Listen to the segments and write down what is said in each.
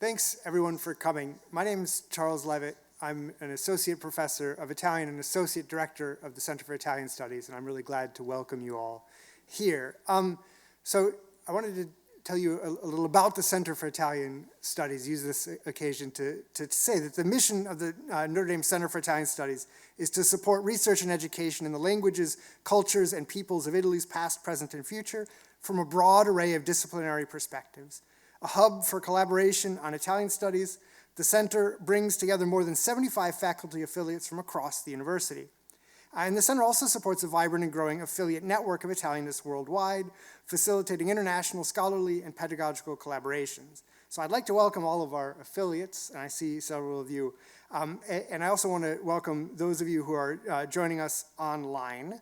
Thanks, everyone, for coming. My name is Charles Levitt. I'm an associate professor of Italian and associate director of the Center for Italian Studies, and I'm really glad to welcome you all here. So I wanted to tell you a little about the Center for Italian Studies, use this occasion to say that the mission of the Notre Dame Center for Italian Studies is to support research and education in the languages, cultures, and peoples of Italy's past, present, and future from a broad array of disciplinary perspectives. A hub for collaboration on Italian studies, the center brings together more than 75 faculty affiliates from across the university. And the center also supports a vibrant and growing affiliate network of Italianists worldwide, facilitating international scholarly and pedagogical collaborations. So I'd like to welcome all of our affiliates, and I see several of you. And I also want to welcome those of you who are joining us online.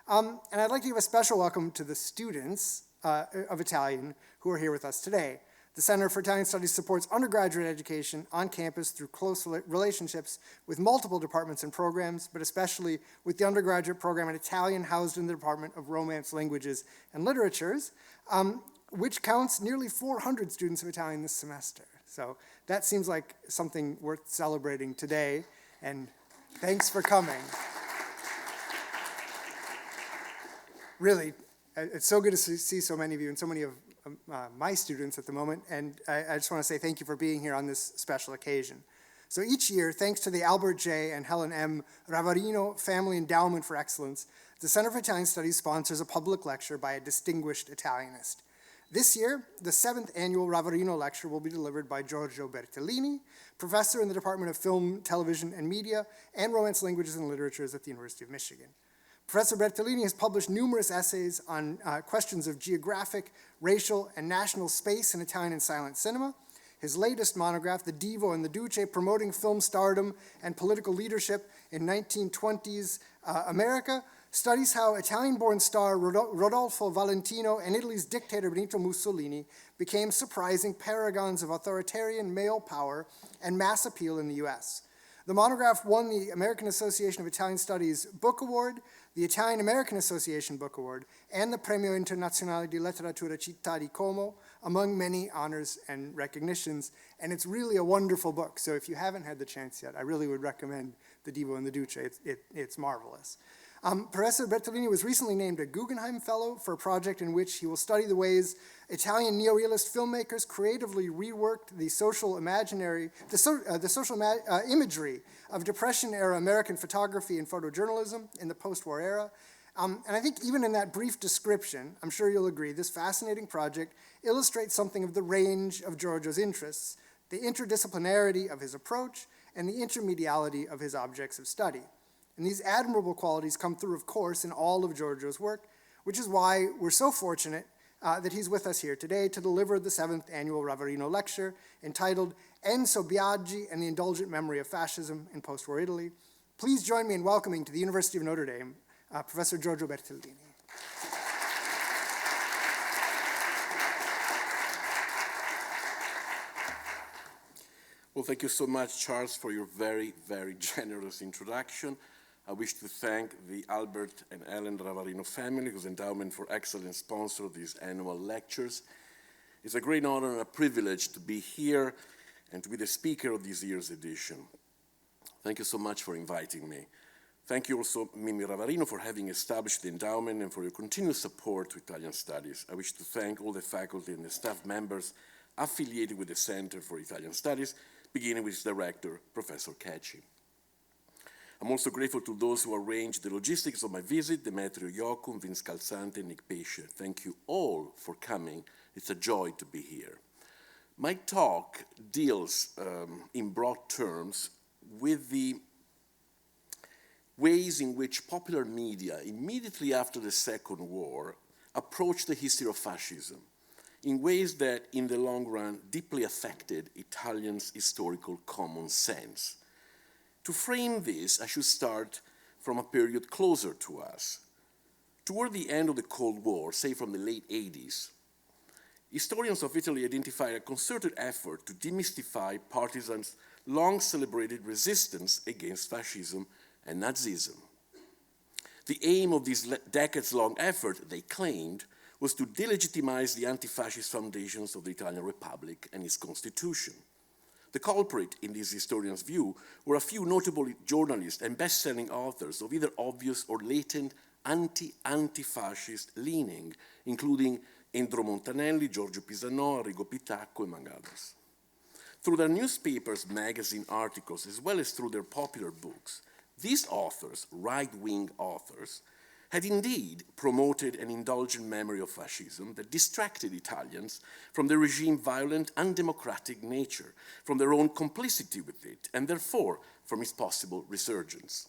And I'd like to give a special welcome to the students of Italian who are here with us today. The Center for Italian Studies supports undergraduate education on campus through close relationships with multiple departments and programs, but especially with the undergraduate program in Italian housed in the Department of Romance, Languages, and Literatures, which counts nearly 400 students of Italian this semester. So that seems like something worth celebrating today, and thanks for coming. Really, it's so good to see so many of you and so many of my students at the moment, and I just want to say thank you for being here on this special occasion. So each year, thanks to the Albert J. and Helen M. Ravarino Family Endowment for Excellence, the Center for Italian Studies sponsors a public lecture by a distinguished Italianist. This year, the 7th annual Ravarino Lecture will be delivered by Giorgio Bertellini, professor in the Department of Film, Television, and Media, and Romance, Languages, and Literatures at the University of Michigan. Professor Bertellini has published numerous essays on questions of geographic, racial, and national space in Italian and silent cinema. His latest monograph, The Divo and the Duce, Promoting Film Stardom and Political Leadership in 1920s America, studies how Italian-born star Rodolfo Valentino and Italy's dictator Benito Mussolini became surprising paragons of authoritarian male power and mass appeal in the US. The monograph won the American Association of Italian Studies Book Award, the Italian-American Association Book Award, and the Premio Internazionale di Letteratura Città di Como, among many honors and recognitions. And it's really a wonderful book. So if you haven't had the chance yet, I really would recommend The Divo and the Duce. It's marvelous. Professor Bertellini was recently named a Guggenheim Fellow for a project in which he will study the ways Italian neo-realist filmmakers creatively reworked the social imaginary, imagery of Depression-era American photography and photojournalism in the post-war era. And I think even in that brief description, I'm sure you'll agree, this fascinating project illustrates something of the range of Giorgio's interests, the interdisciplinarity of his approach, and the intermediality of his objects of study. And these admirable qualities come through, of course, in all of Giorgio's work, which is why we're so fortunate that he's with us here today to deliver the 7th annual Ravarino Lecture entitled Enzo, Biagi and the Indulgent Memory of Fascism in Post-War Italy. Please join me in welcoming to the University of Notre Dame, Professor Giorgio Bertellini. Well, thank you so much, Charles, for your very, very generous introduction. I wish to thank the Albert and Ellen Ravarino family, whose endowment for excellence sponsored these annual lectures. It's a great honor and a privilege to be here and to be the speaker of this year's edition. Thank you so much for inviting me. Thank you also, Mimi Ravarino, for having established the endowment and for your continued support to Italian Studies. I wish to thank all the faculty and the staff members affiliated with the Center for Italian Studies, beginning with its director, Professor Cecchi. I'm also grateful to those who arranged the logistics of my visit, Demetrio Iocum, Vince Calzante, and Nick Pesce. Thank you all for coming. It's a joy to be here. My talk deals, in broad terms, with the ways in which popular media, immediately after the Second War, approached the history of fascism, in ways that, in the long run, deeply affected Italians' historical common sense. To frame this, I should start from a period closer to us. Toward the end of the Cold War, say from the late 80s, historians of Italy identified a concerted effort to demystify partisans' long-celebrated resistance against fascism and Nazism. The aim of this decades-long effort, they claimed, was to delegitimize the anti-fascist foundations of the Italian Republic and its constitution. The culprit, in this historian's view, were a few notable journalists and best-selling authors of either obvious or latent anti-anti-fascist leaning, including Indro Montanelli, Giorgio Pisanò, Arrigo Petacco, among others. Through their newspapers, magazine articles, as well as through their popular books, these authors, right-wing authors, had indeed promoted an indulgent memory of fascism that distracted Italians from the regime's violent, undemocratic nature, from their own complicity with it, and therefore from its possible resurgence.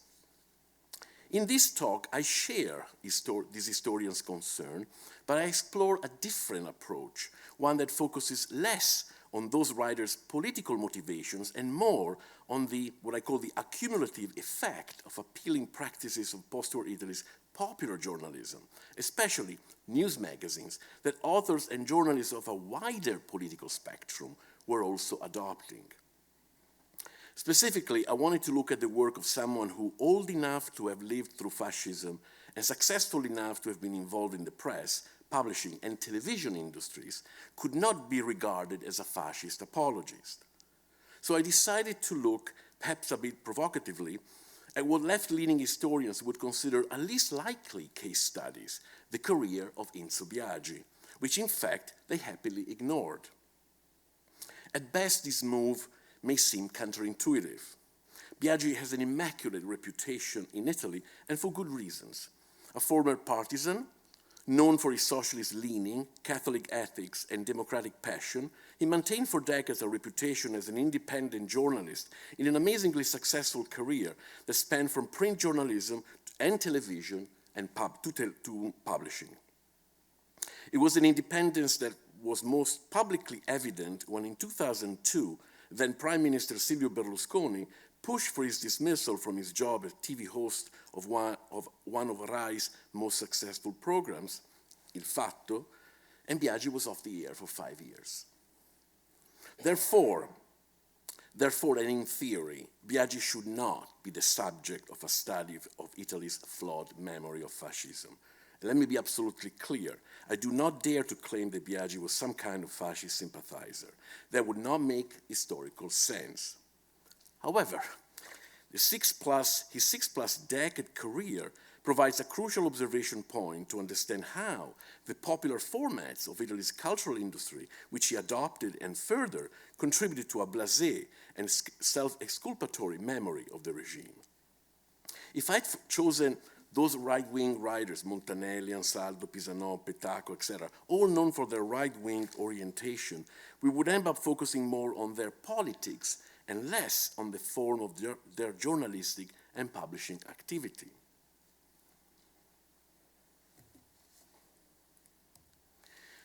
In this talk, I share this historian's concern, but I explore a different approach, one that focuses less on those writers' political motivations and more on what I call the accumulative effect of appealing practices of post-war Italy's popular journalism, especially news magazines that authors and journalists of a wider political spectrum were also adopting. Specifically, I wanted to look at the work of someone who, old enough to have lived through fascism and successful enough to have been involved in the press, publishing, and television industries, could not be regarded as a fascist apologist. So I decided to look, perhaps a bit provocatively, at what left-leaning historians would consider a least likely case studies, the career of Enzo Biagi, which in fact they happily ignored. At best, this move may seem counterintuitive. Biagi has an immaculate reputation in Italy, and for good reasons. A former partisan, known for his socialist leaning, Catholic ethics, and democratic passion, he maintained for decades a reputation as an independent journalist in an amazingly successful career that spanned from print journalism and television and to publishing. It was an independence that was most publicly evident when in 2002, then Prime Minister Silvio Berlusconi pushed for his dismissal from his job as TV host of one of Rai's most successful programs, Il Fatto, and Biagi was off the air for 5 years. Therefore, and in theory, Biagi should not be the subject of a study of Italy's flawed memory of fascism. Let me be absolutely clear. I do not dare to claim that Biagi was some kind of fascist sympathizer. That would not make historical sense. However, his six-plus decade career provides a crucial observation point to understand how the popular formats of Italy's cultural industry, which he adopted and further contributed to a blasé and self-exculpatory memory of the regime. If I'd chosen those right-wing writers, Montanelli, Ansaldo, Pisanò, Petacco, etc., all known for their right-wing orientation, we would end up focusing more on their politics and less on the form of their journalistic and publishing activity.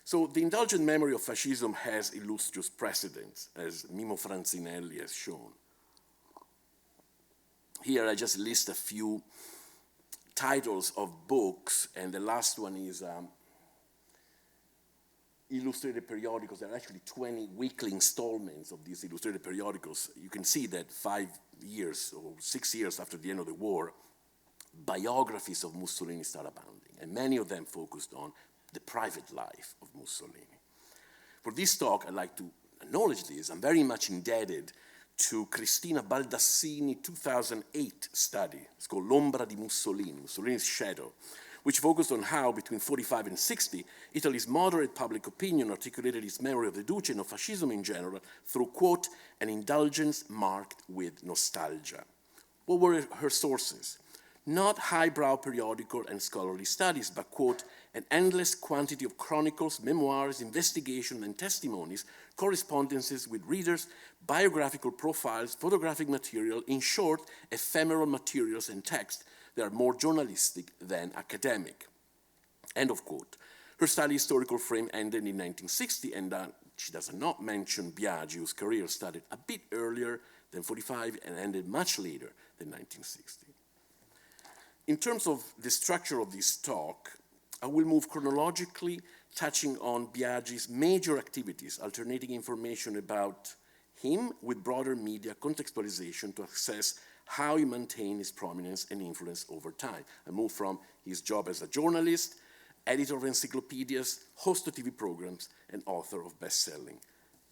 So the indulgent memory of fascism has illustrious precedents, as Mimo Franzinelli has shown. Here I just list a few titles of books, and the last one is illustrated periodicals. There are actually 20 weekly installments of these illustrated periodicals. You can see that 5 years or 6 years after the end of the war, biographies of Mussolini start abounding, and many of them focused on the private life of Mussolini. For this talk, I'd like to acknowledge this. I'm very much indebted to Cristina Baldassini's 2008 study. It's called L'ombra di Mussolini, Mussolini's Shadow, which focused on how, between 45 and 60, Italy's moderate public opinion articulated its memory of the Duce and of fascism in general through, quote, an indulgence marked with nostalgia. What were her sources? Not highbrow periodical and scholarly studies, but, quote, an endless quantity of chronicles, memoirs, investigations, and testimonies, correspondences with readers, biographical profiles, photographic material, in short, ephemeral materials and text that are more journalistic than academic. End of quote. Her study historical frame ended in 1960, and she does not mention Biagi, whose career started a bit earlier than 45 and ended much later than 1960. In terms of the structure of this talk, I will move chronologically, touching on Biagi's major activities, alternating information about him with broader media contextualization to assess how he maintained his prominence and influence over time. I move from his job as a journalist, editor of encyclopedias, host of TV programs, and author of best-selling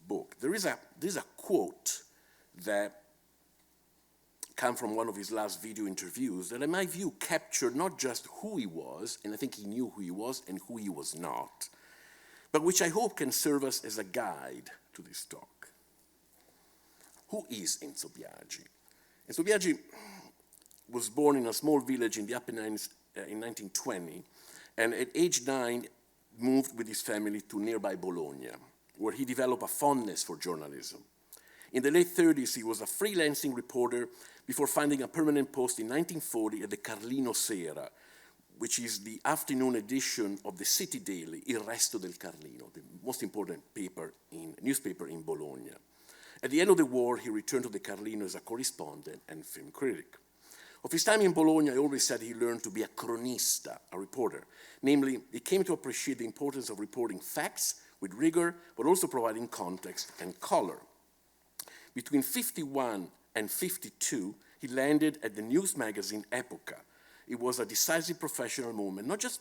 book. There is a quote that come from one of his last video interviews that, in my view, captured not just who he was, and I think he knew who he was and who he was not, but which I hope can serve us as a guide to this talk. Who is Enzo Biagi? Enzo Biagi was born in a small village in the Apennines in 1920, and at age 9 moved with his family to nearby Bologna, where he developed a fondness for journalism. In the late 30s, he was a freelancing reporter before finding a permanent post in 1940 at the Carlino Sera, which is the afternoon edition of the city daily Il Resto del Carlino, the most important newspaper in Bologna. At the end of the war, he returned to the Carlino as a correspondent and film critic. Of his time in Bologna, I always said he learned to be a cronista, a reporter. Namely, he came to appreciate the importance of reporting facts with rigor, but also providing context and color. Between 51 and 52, he landed at the news magazine Epoca. It was a decisive professional moment, not just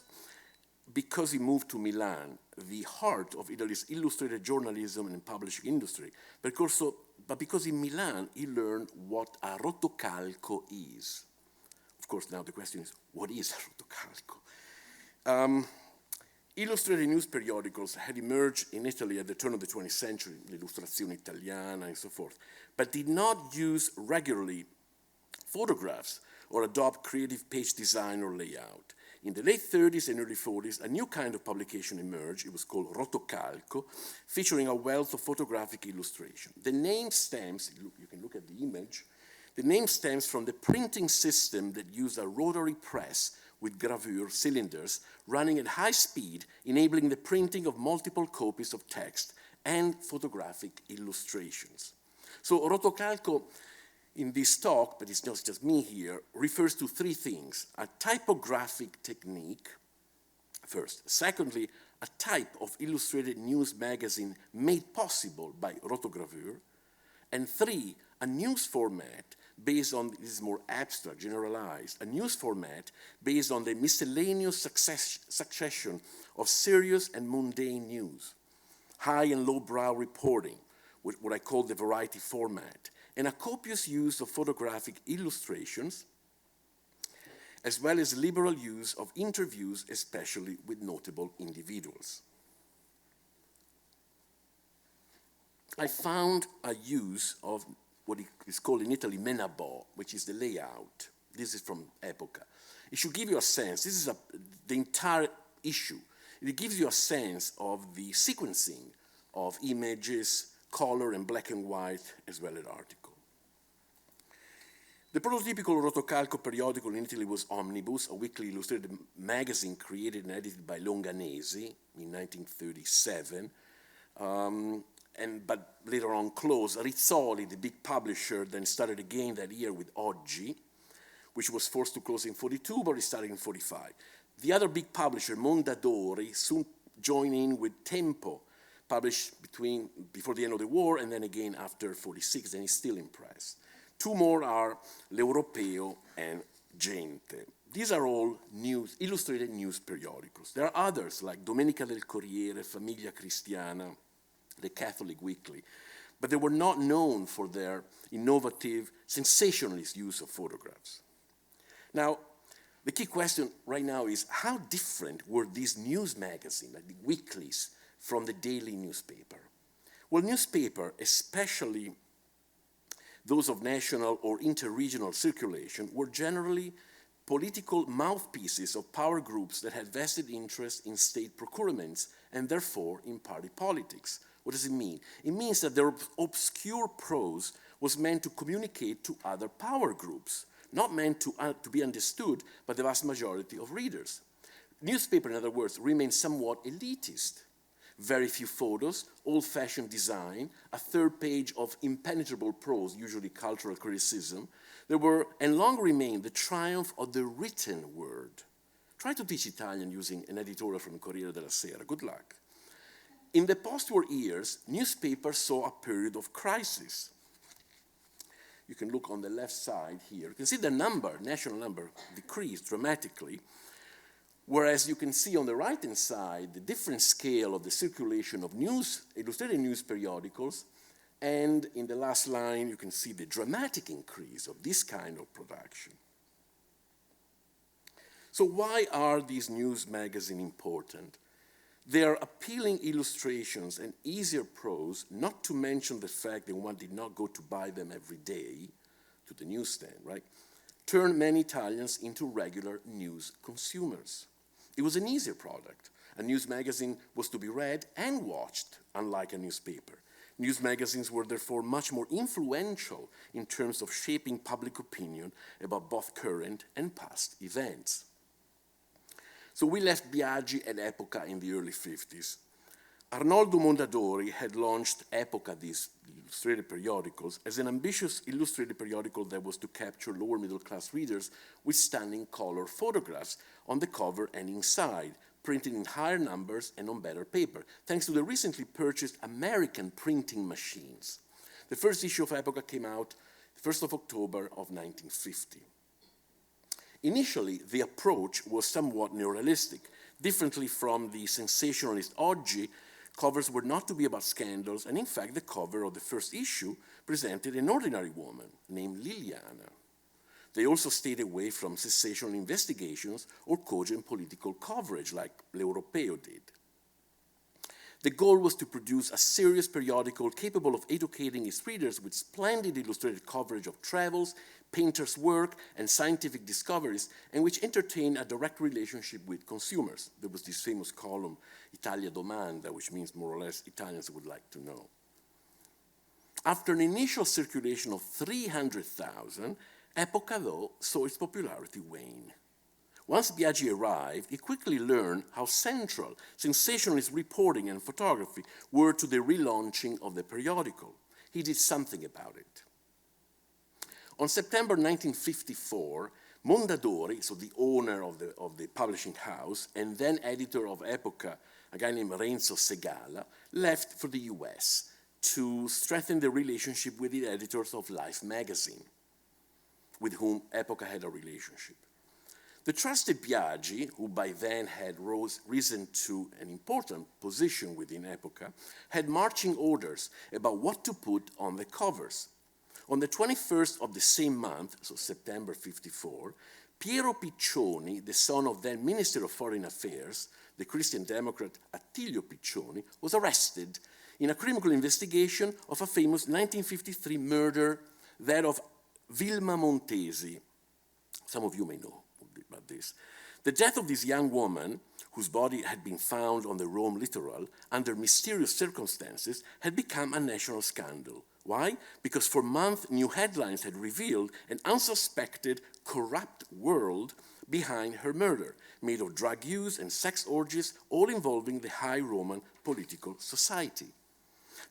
because he moved to Milan, the heart of Italy's illustrated journalism and publishing industry, but because in Milan he learned what a rotocalco is. Of course, now the question is, what is a rotocalco? Illustrated news periodicals had emerged in Italy at the turn of the 20th century, l'Illustrazione Italiana and so forth, but did not use regularly photographs or adopt creative page design or layout. In the late 30s and early 40s, a new kind of publication emerged. It was called rotocalco, featuring a wealth of photographic illustration. The name stems, you can look at the image, the name stems from the printing system that used a rotary press with gravure cylinders running at high speed, enabling the printing of multiple copies of text and photographic illustrations. So rotocalco in this talk, but it's not just me here, refers to three things: a typographic technique, first. Secondly, a type of illustrated news magazine made possible by rotogravure. And three, a news format based on, this is more abstract, generalized, a news format based on the miscellaneous succession of serious and mundane news, high and low brow reporting, what I call the variety format, and a copious use of photographic illustrations, as well as liberal use of interviews, especially with notable individuals. I found a use of what is called in Italy menabò, which is the layout. This is from Epoca. It should give you a sense, this is the entire issue. It gives you a sense of the sequencing of images, color and black and white, as well as article. The prototypical rotocalco periodical in Italy was Omnibus, a weekly illustrated magazine created and edited by Longanesi in 1937, but later on closed. Rizzoli, the big publisher, then started again that year with Oggi, which was forced to close in 42, but restarted in 45. The other big publisher, Mondadori, soon joined in with Tempo, published before the end of the war, and then again after 46, and is still in press. Two more are L'Europeo and Gente. These are all illustrated news periodicals. There are others like Domenica del Corriere, Famiglia Cristiana, the Catholic Weekly, but they were not known for their innovative, sensationalist use of photographs. Now, the key question right now is, how different were these news magazines, like the weeklies, from the daily newspaper? Well, newspaper, especially those of national or interregional circulation, were generally political mouthpieces of power groups that had vested interest in state procurements and therefore in party politics. What does it mean? It means that their obscure prose was meant to communicate to other power groups, not meant to be understood by the vast majority of readers. Newspaper, in other words, remained somewhat elitist. Very few photos, old-fashioned design, a third page of impenetrable prose, usually cultural criticism. There were, and long remained, the triumph of the written word. Try to teach Italian using an editorial from Corriere della Sera. Good luck. In the post-war years, newspapers saw a period of crisis. You can look on the left side here. You can see the number, national number, decreased dramatically, whereas you can see on the right-hand side the different scale of the circulation of illustrated news periodicals And in the last line, you can see the dramatic increase of this kind of production. So why are these news magazines important? Their appealing illustrations and easier prose, not to mention the fact that one did not go to buy them every day to the newsstand, right, turned many Italians into regular news consumers. It was an easier product. A news magazine was to be read and watched, unlike a newspaper. News magazines were therefore much more influential in terms of shaping public opinion about both current and past events. So we left Biagi and Epoca in the early 50s. Arnoldo Mondadori had launched Epoca, these illustrated periodicals, as an ambitious illustrated periodical that was to capture lower middle class readers with stunning color photographs on the cover and inside, printed in higher numbers and on better paper, thanks to the recently purchased American printing machines. The first issue of Epoca came out 1st of October of 1950. Initially, the approach was somewhat neorealistic. Differently from the sensationalist Oggi, covers were not to be about scandals, and in fact, the cover of the first issue presented an ordinary woman named Liliana. They also stayed away from sensational investigations or cogent political coverage like L'Europeo did. The goal was to produce a serious periodical capable of educating its readers with splendid illustrated coverage of travels, painters' work, and scientific discoveries, and which entertained a direct relationship with consumers. There was this famous column, Italia Domanda, which means more or less Italians would like to know. After an initial circulation of 300,000, Epoca, though, saw its popularity wane. Once Biagi arrived, he quickly learned how central sensationalist reporting and photography were to the relaunching of the periodical. He did something about it. On September 1954, Mondadori, so the owner of the publishing house and then editor of Epoca, a guy named Renzo Segala, left for the US to strengthen the relationship with the editors of Life magazine, with whom Epoca had a relationship. The trusted Biagi, who by then had risen to an important position within Epoca, had marching orders about what to put on the covers. On the 21st of the same month, so September 54, Piero Piccioni, the son of then Minister of Foreign Affairs, the Christian Democrat Attilio Piccioni, was arrested in a criminal investigation of a famous 1953 murder, that of Vilma Montesi. Some of you may know about this. The death of this young woman, whose body had been found on the Rome littoral under mysterious circumstances, had become a national scandal. Why? Because for months, new headlines had revealed an unsuspected, corrupt world behind her murder, made of drug use and sex orgies, all involving the high Roman political society.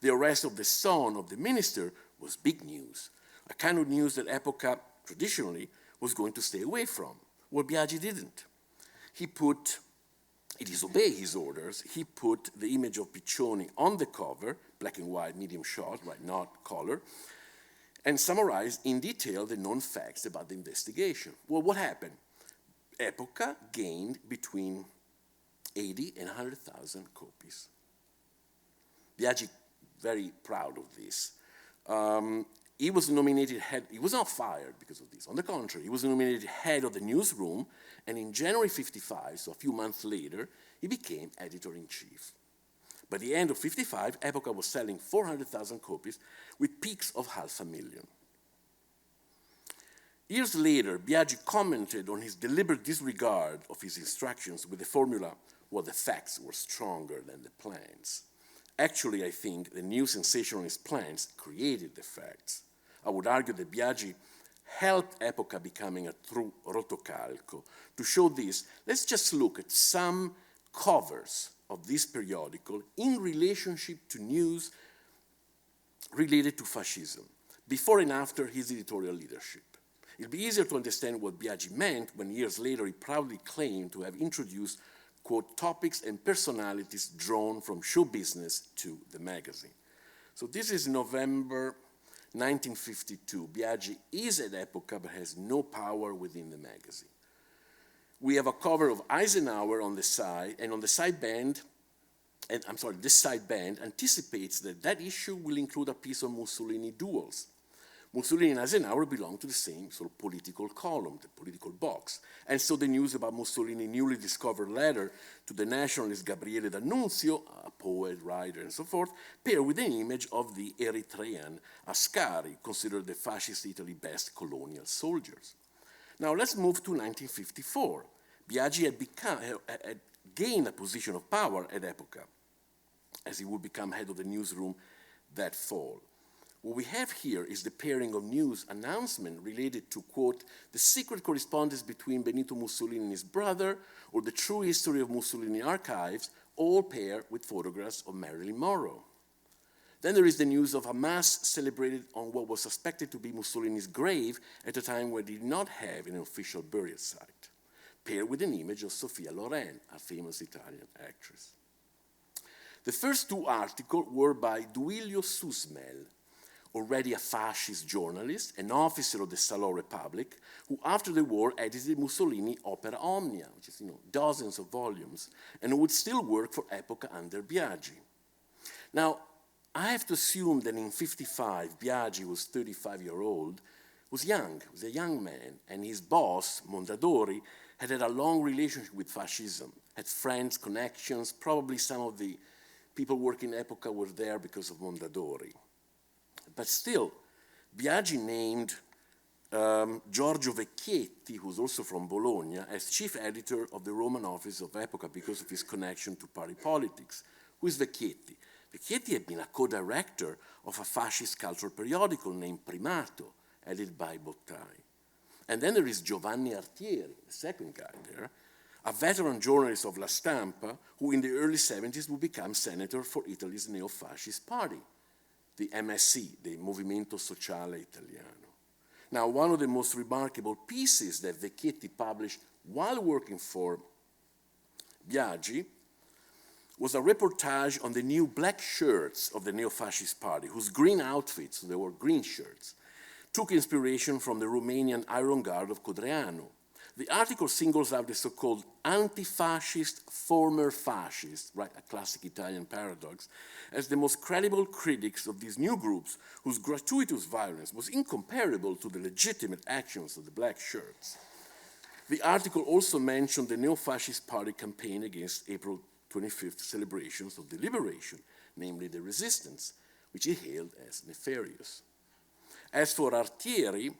The arrest of the son of the minister was big news, a kind of news that Epoca traditionally was going to stay away from. Well, Biagi didn't. He disobeyed his orders. He put the image of Piccioni on the cover, black and white, medium shot, right, not color, and summarized in detail the known facts about the investigation. Well, what happened? Epoca gained between 80 and 100,000 copies. Biagi, very proud of this. He was nominated head, he was not fired because of this. On the contrary, he was nominated head of the newsroom, and in January 55, so a few months later, he became editor-in-chief. By the end of 55, Epoca was selling 400,000 copies with peaks of 500,000. Years later, Biagi commented on his deliberate disregard of his instructions with the formula, well, the facts were stronger than the plans. Actually, I think the new sensationalist plans created the facts. I would argue that Biagi helped Epoca becoming a true rotocalco. To show this, let's just look at some covers of this periodical in relationship to news related to fascism, before and after his editorial leadership. It'll be easier to understand what Biagi meant when years later he proudly claimed to have introduced, quote, topics and personalities drawn from show business to the magazine. So this is November 1952. Biagi is at Epoca but has no power within the magazine. We have a cover of Eisenhower on the side, and on the side band, this side band anticipates that that issue will include a piece on Mussolini duels. Mussolini and Eisenhower belong to the same sort of political column, the political box. And so the news about Mussolini's newly discovered letter to the nationalist Gabriele D'Annunzio, a poet, writer, and so forth, pair with an image of the Eritrean Ascari, considered the fascist Italy's best colonial soldiers. Now let's move to 1954. Biagi had gained a position of power at Epoca, as he would become head of the newsroom that fall. What we have here is the pairing of news announcement related to, quote, the secret correspondence between Benito Mussolini and his brother, or the true history of Mussolini archives, all paired with photographs of Marilyn Monroe. Then there is the news of a mass celebrated on what was suspected to be Mussolini's grave at a time when he did not have an official burial site, paired with an image of Sofia Loren, a famous Italian actress. The first two articles were by Duilio Susmel, already a fascist journalist, an officer of the Salò Republic, who after the war edited Mussolini Opera Omnia, which is, dozens of volumes, and who would still work for Epoca under Biagi. Now, I have to assume that in 55, Biagi was 35-year-old, was a young man, and his boss, Mondadori, had a long relationship with fascism, had friends, connections, probably some of the people working in Epoca were there because of Mondadori. But still, Biagi named Giorgio Vecchietti, who's also from Bologna, as chief editor of the Roman office of Epoca because of his connection to party politics. Who is Vecchietti? Vecchietti had been a co-director of a fascist cultural periodical named Primato, edited by Bottai. And then there is Giovanni Artieri, the second guy there, a veteran journalist of La Stampa, who in the early 70s would become senator for Italy's neo-fascist party, the MSI, the Movimento Sociale Italiano. Now, one of the most remarkable pieces that Vecchietti published while working for Biagi was a reportage on the new black shirts of the neo-fascist party, whose green outfits, they were green shirts, took inspiration from the Romanian Iron Guard of Codreanu. The article singles out the so-called anti-fascist, former fascist, right, a classic Italian paradox, as the most credible critics of these new groups whose gratuitous violence was incomparable to the legitimate actions of the black shirts. The article also mentioned the neo-fascist party campaign against April 25th celebrations of the liberation, namely the resistance, which he hailed as nefarious. As for Artieri,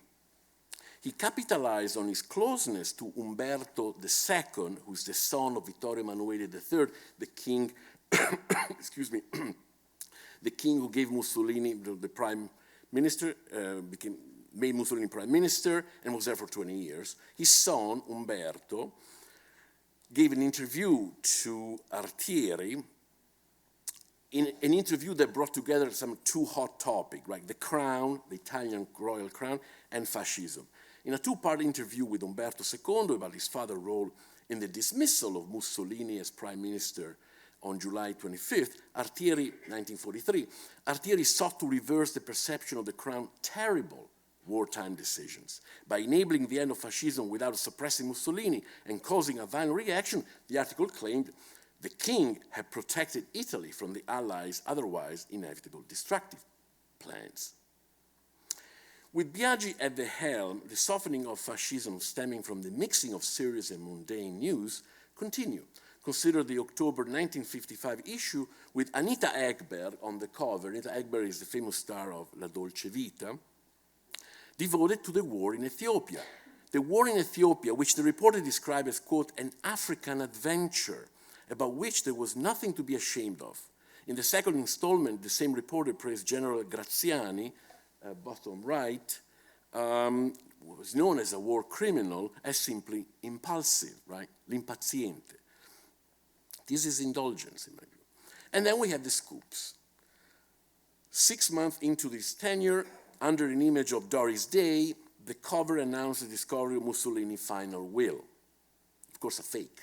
he capitalized on his closeness to Umberto II, who is the son of Vittorio Emanuele III, the king, excuse me, the king who gave Mussolini the prime minister, made Mussolini prime minister, and was there for 20 years. His son, Umberto, gave an interview to Artieri, in an interview that brought together some two hot topics, right? The crown, the Italian royal crown, and fascism. In a two-part interview with Umberto II about his father's role in the dismissal of Mussolini as prime minister on July 25th, 1943, Artieri sought to reverse the perception of the crown's terrible wartime decisions. By enabling the end of fascism without suppressing Mussolini and causing a violent reaction, the article claimed the king had protected Italy from the Allies' otherwise inevitable destructive plans. With Biagi at the helm, the softening of fascism stemming from the mixing of serious and mundane news continued. Consider the October 1955 issue with Anita Ekberg on the cover. Anita Ekberg is the famous star of La Dolce Vita, devoted to the war in Ethiopia. The war in Ethiopia, which the reporter described as, quote, an African adventure, about which there was nothing to be ashamed of. In the second installment, the same reporter praised General Graziani, bottom right, was known as a war criminal, as simply impulsive, right? L'impaziente. This is indulgence, in my view. And then we have the scoops. 6 months into this tenure, under an image of Doris Day, the cover announced the discovery of Mussolini's final will. Of course, a fake.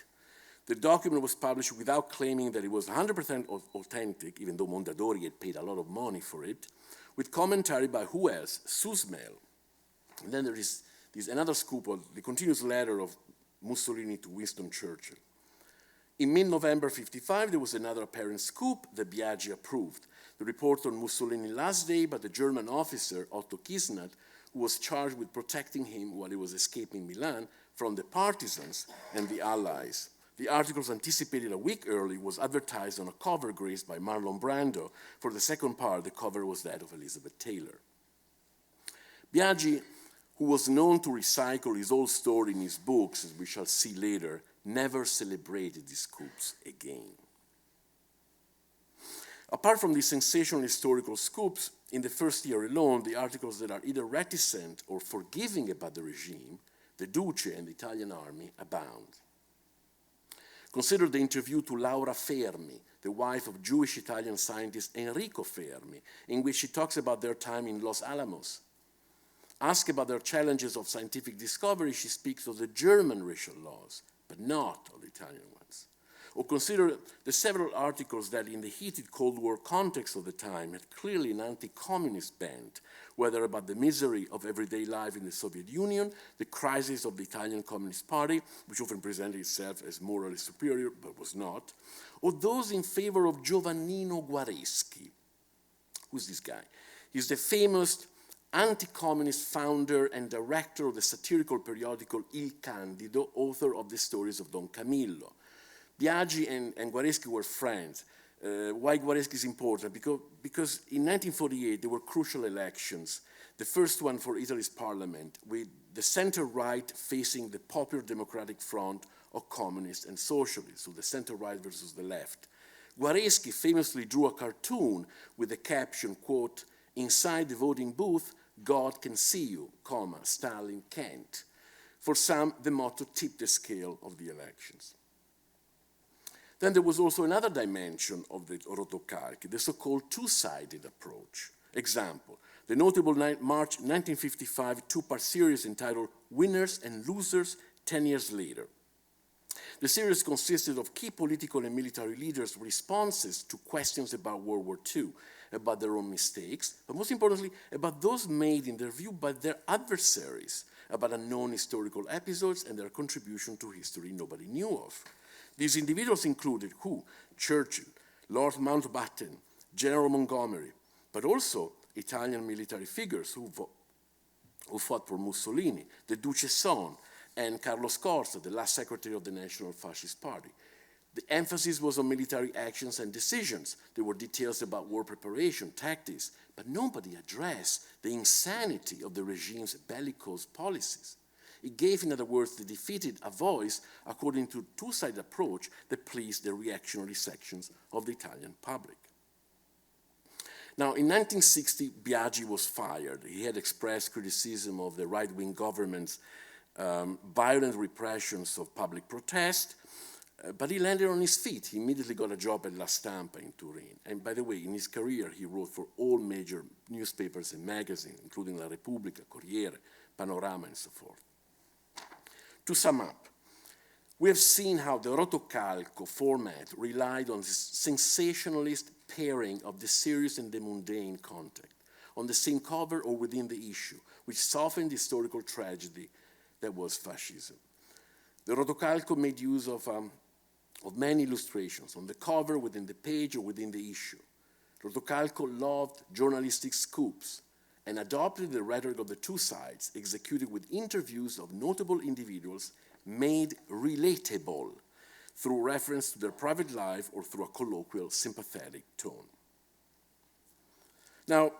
The document was published without claiming that it was 100% authentic, even though Mondadori had paid a lot of money for it, with commentary by who else? Susmel. And then there is another scoop of the continuous letter of Mussolini to Winston Churchill. In mid-November 55, there was another apparent scoop that Biagi approved. The report on Mussolini's last day by the German officer Otto Kisnat, who was charged with protecting him while he was escaping Milan from the partisans and the Allies. The articles anticipated a week early was advertised on a cover graced by Marlon Brando. For the second part, the cover was that of Elizabeth Taylor. Biagi, who was known to recycle his old story in his books, as we shall see later, never celebrated these scoops again. Apart from these sensational historical scoops, in the first year alone, the articles that are either reticent or forgiving about the regime, the Duce and the Italian army, abound. Consider the interview to Laura Fermi, the wife of Jewish Italian scientist Enrico Fermi, in which she talks about their time in Los Alamos. Asked about their challenges of scientific discovery, she speaks of the German racial laws, but not of the Italian ones. Or consider the several articles that in the heated Cold War context of the time had clearly an anti-communist bent, whether about the misery of everyday life in the Soviet Union, the crisis of the Italian Communist Party, which often presented itself as morally superior, but was not, or those in favor of Giovannino Guareschi. Who's this guy? He's the famous anti-communist founder and director of the satirical periodical Il Candido, author of the stories of Don Camillo. Biagi and Guareschi were friends. Why Guareschi is important? Because in 1948 there were crucial elections. The first one for Italy's parliament, with the center-right facing the Popular Democratic Front of communists and socialists, so the center-right versus the left. Guareschi famously drew a cartoon with the caption, quote, "Inside the voting booth, God can see you, comma, Stalin can't." For some, the motto tipped the scale of the elections. Then there was also another dimension of the rotocalchi, the so-called two-sided approach. Example, the notable March 1955 two-part series entitled Winners and Losers 10 Years Later. The series consisted of key political and military leaders' responses to questions about World War II, about their own mistakes, but most importantly, about those made in their view by their adversaries, about unknown historical episodes and their contribution to history nobody knew of. These individuals included who? Churchill, Lord Mountbatten, General Montgomery, but also Italian military figures who fought for Mussolini, the Duce's son, and Carlo Scorza, the last secretary of the National Fascist Party. The emphasis was on military actions and decisions. There were details about war preparation, tactics, but nobody addressed the insanity of the regime's bellicose policies. It gave, in other words, the defeated a voice according to a two-sided approach that pleased the reactionary sections of the Italian public. Now, in 1960, Biagi was fired. He had expressed criticism of the right-wing government's violent repressions of public protest, but he landed on his feet. He immediately got a job at La Stampa in Turin. And by the way, in his career, he wrote for all major newspapers and magazines, including La Repubblica, Corriere, Panorama, and so forth. To sum up, we have seen how the rotocalco format relied on this sensationalist pairing of the serious and the mundane content, on the same cover or within the issue, which softened the historical tragedy that was fascism. The rotocalco made use of many illustrations, on the cover, within the page, or within the issue. Rotocalco loved journalistic scoops and adopted the rhetoric of the two sides, executed with interviews of notable individuals made relatable through reference to their private life or through a colloquial, sympathetic tone. Now,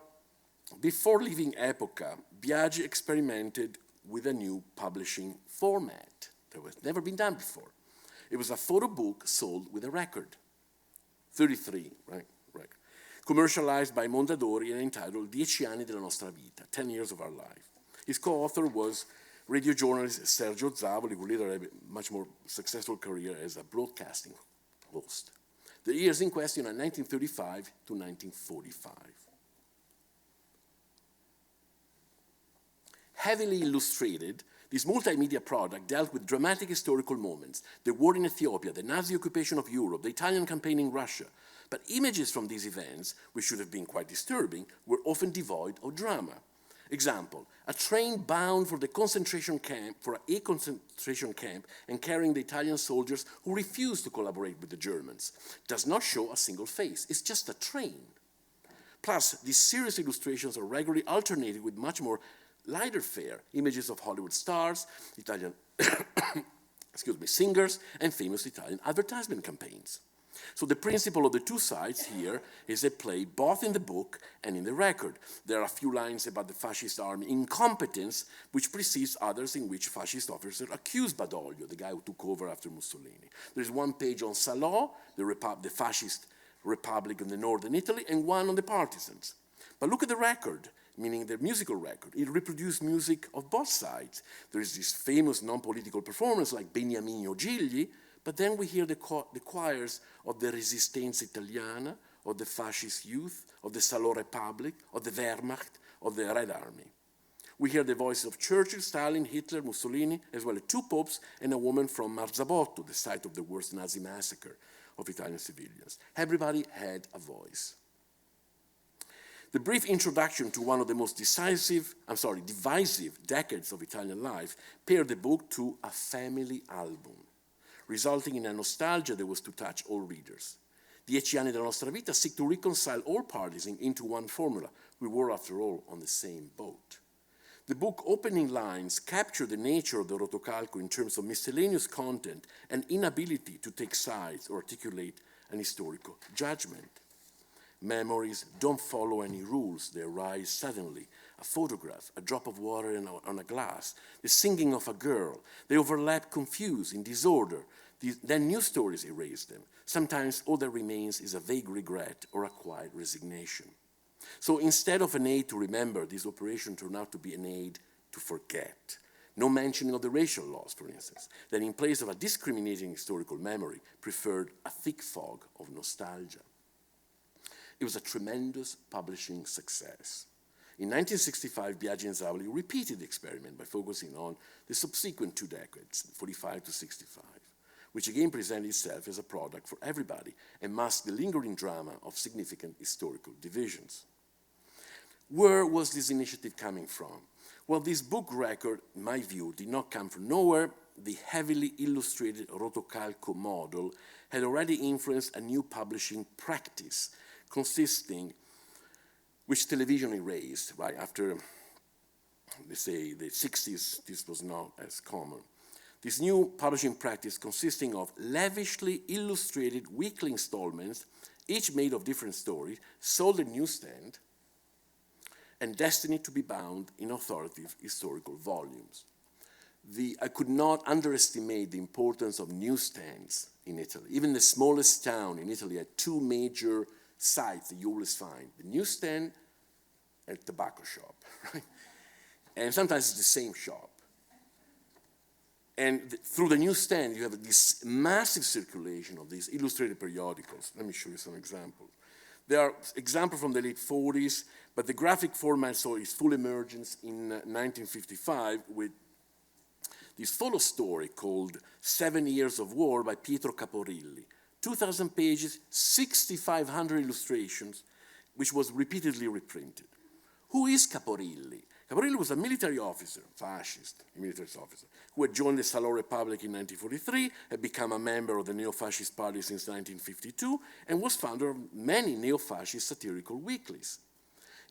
before leaving Epoca, Biagi experimented with a new publishing format that was never been done before. It was a photo book sold with a record, 33, right? Commercialized by Mondadori and entitled 10 anni della nostra vita, 10 years of our life. His co-author was radio journalist Sergio Zavoli, who later had a much more successful career as a broadcasting host. The years in question are 1935 to 1945. Heavily illustrated, this multimedia product dealt with dramatic historical moments, the war in Ethiopia, the Nazi occupation of Europe, the Italian campaign in Russia. But images from these events, which should have been quite disturbing, were often devoid of drama. Example, a train bound for a concentration camp and carrying the Italian soldiers who refused to collaborate with the Germans does not show a single face. It's just a train. Plus, these serious illustrations are regularly alternated with much more lighter fare, images of Hollywood stars, Italian singers, and famous Italian advertisement campaigns. So the principle of the two sides here is at play both in the book and in the record. There are a few lines about the fascist army incompetence, which precedes others in which fascist officers accuse Badoglio, the guy who took over after Mussolini. There's one page on Salò, the fascist republic in the northern Italy, and one on the partisans. But look at the record, meaning the musical record. It reproduced music of both sides. There is this famous non-political performance like Beniamino Gigli, but then we hear the choirs of the Resistenza Italiana, of the fascist youth, of the Salò Republic, of the Wehrmacht, of the Red Army. We hear the voices of Churchill, Stalin, Hitler, Mussolini, as well as two popes and a woman from Marzabotto, the site of the worst Nazi massacre of Italian civilians. Everybody had a voice. The brief introduction to one of the most divisive decades of Italian life paired the book to a family album, resulting in a nostalgia that was to touch all readers. 10 anni della nostra vita seek to reconcile all parties into one formula. We were, after all, on the same boat. The book opening lines capture the nature of the rotocalco in terms of miscellaneous content and inability to take sides or articulate an historical judgment. Memories don't follow any rules. They arise suddenly. A photograph, a drop of water on a glass, the singing of a girl. They overlap confused, in disorder. Then new stories erase them. Sometimes all that remains is a vague regret or a quiet resignation. So instead of an aid to remember, this operation turned out to be an aid to forget. No mentioning of the racial laws, for instance, that in place of a discriminating historical memory, preferred a thick fog of nostalgia. It was a tremendous publishing success. In 1965, Biagi and Zauli repeated the experiment by focusing on the subsequent 2 decades, 45 to 65, which again presented itself as a product for everybody and masked the lingering drama of significant historical divisions. Where was this initiative coming from? Well, this book record, in my view, did not come from nowhere. The heavily illustrated rotocalco model had already influenced a new publishing practice which television erased, right? After, let's say, the 60s, this was not as common. This new publishing practice consisting of lavishly illustrated weekly installments, each made of different stories, sold at newsstand, and destined to be bound in authoritative historical volumes. I could not underestimate the importance of newsstands in Italy. Even the smallest town in Italy had 2 major sites that you always find: the newsstand and tobacco shop, right? And sometimes it's the same shop. And through the newsstand, you have this massive circulation of these illustrated periodicals. Let me show you some examples. There are examples from the late 40s, but the graphic format saw its full emergence in 1955 with this photo story called 7 Years of War by Pietro Caporilli. 2,000 pages, 6,500 illustrations, which was repeatedly reprinted. Who is Caporilli? Caporilli was a military officer, fascist military officer, who had joined the Salò Republic in 1943, had become a member of the neo-fascist party since 1952, and was founder of many neo-fascist satirical weeklies.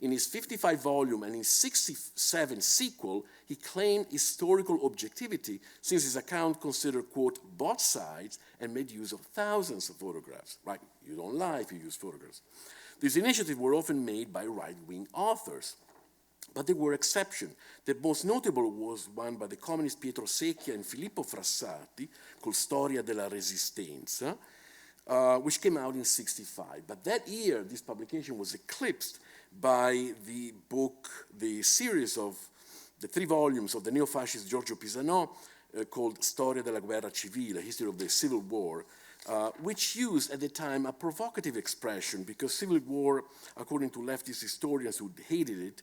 In his 55-volume and his 67 sequel, he claimed historical objectivity since his account considered, quote, both sides and made use of thousands of photographs. Right? You don't lie if you use photographs. These initiatives were often made by right-wing authors, but there were exceptions. The most notable was one by the communist Pietro Secchia and Filippo Frassati, called Storia della Resistenza, which came out in 1965. But that year, this publication was eclipsed by the book, the series of the 3 volumes of the neo-fascist Giorgio Pisanò called Storia della Guerra Civile, History of the Civil War, which used at the time a provocative expression because civil war, according to leftist historians who hated it,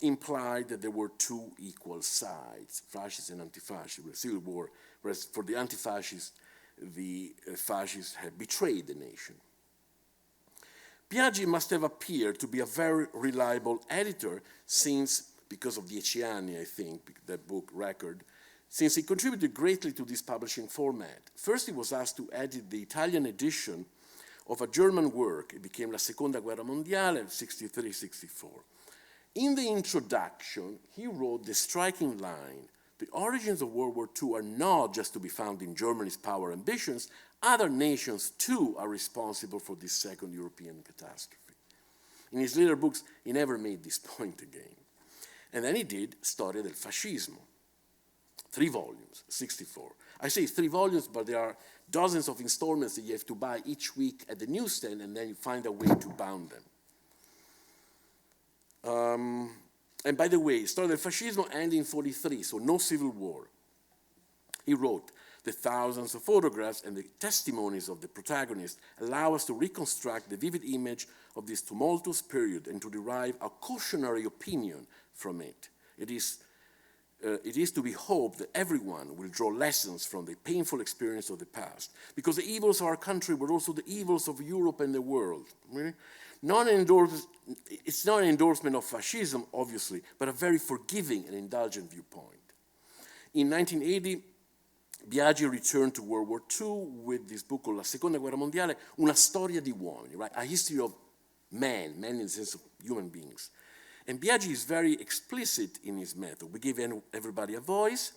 implied that there were 2 equal sides, fascists and anti-fascists, civil war, whereas for the anti-fascists, the fascists had betrayed the nation. Biagi must have appeared to be a very reliable editor since because of 10 anni, I think, that book record, since he contributed greatly to this publishing format. First, he was asked to edit the Italian edition of a German work. It became La Seconda Guerra Mondiale, 63-64. In the introduction, he wrote the striking line, "The origins of World War II are not just to be found in Germany's power ambitions. Other nations, too, are responsible for this second European catastrophe." In his later books, he never made this point again. And then he did Storia del Fascismo, 3 volumes, 64. I say 3 volumes, but there are dozens of installments that you have to buy each week at the newsstand, and then you find a way to bound them. And by the way, Storia del Fascismo ended in 43, so no civil war. He wrote, "The thousands of photographs and the testimonies of the protagonists allow us to reconstruct the vivid image of this tumultuous period and to derive a cautionary opinion from it. It is to be hoped that everyone will draw lessons from the painful experience of the past, because the evils of our country were also the evils of Europe and the world." Really? It's not an endorsement of fascism, obviously, but a very forgiving and indulgent viewpoint. In 1980, Biagi returned to World War II with this book called La Seconda Guerra Mondiale, Una storia di uomini, right? A history of men in the sense of human beings. And Biagi is very explicit in his method. We give everybody a voice,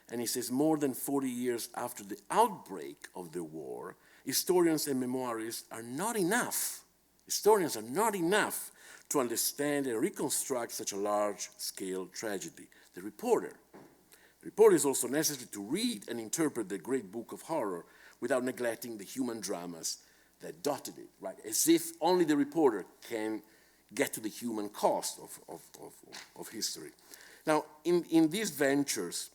and he says more than 40 years after the outbreak of the war, historians and memoirists are not enough. Historians are not enough to understand and reconstruct such a large-scale tragedy. The reporter is also necessary to read and interpret the great book of horror without neglecting the human dramas that dotted it, right? As if only the reporter can get to the human cost of history. Now, in these ventures,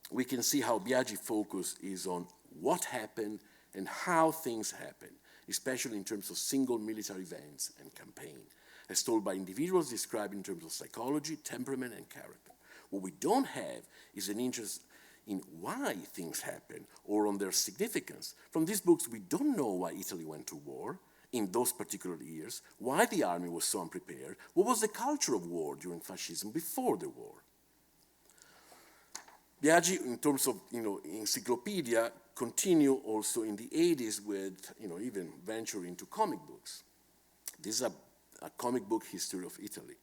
we can see how Biagi's focus is on what happened and how things happened, especially in terms of single military events and campaign, as told by individuals described in terms of psychology, temperament, and character. What we don't have is an interest in why things happen or on their significance. From these books, we don't know why Italy went to war in those particular years, why the army was so unprepared, what was the culture of war during fascism before the war. Biagi, in terms of encyclopedia, continue also in the 80s with even venture into comic books. This is a comic book history of Italy.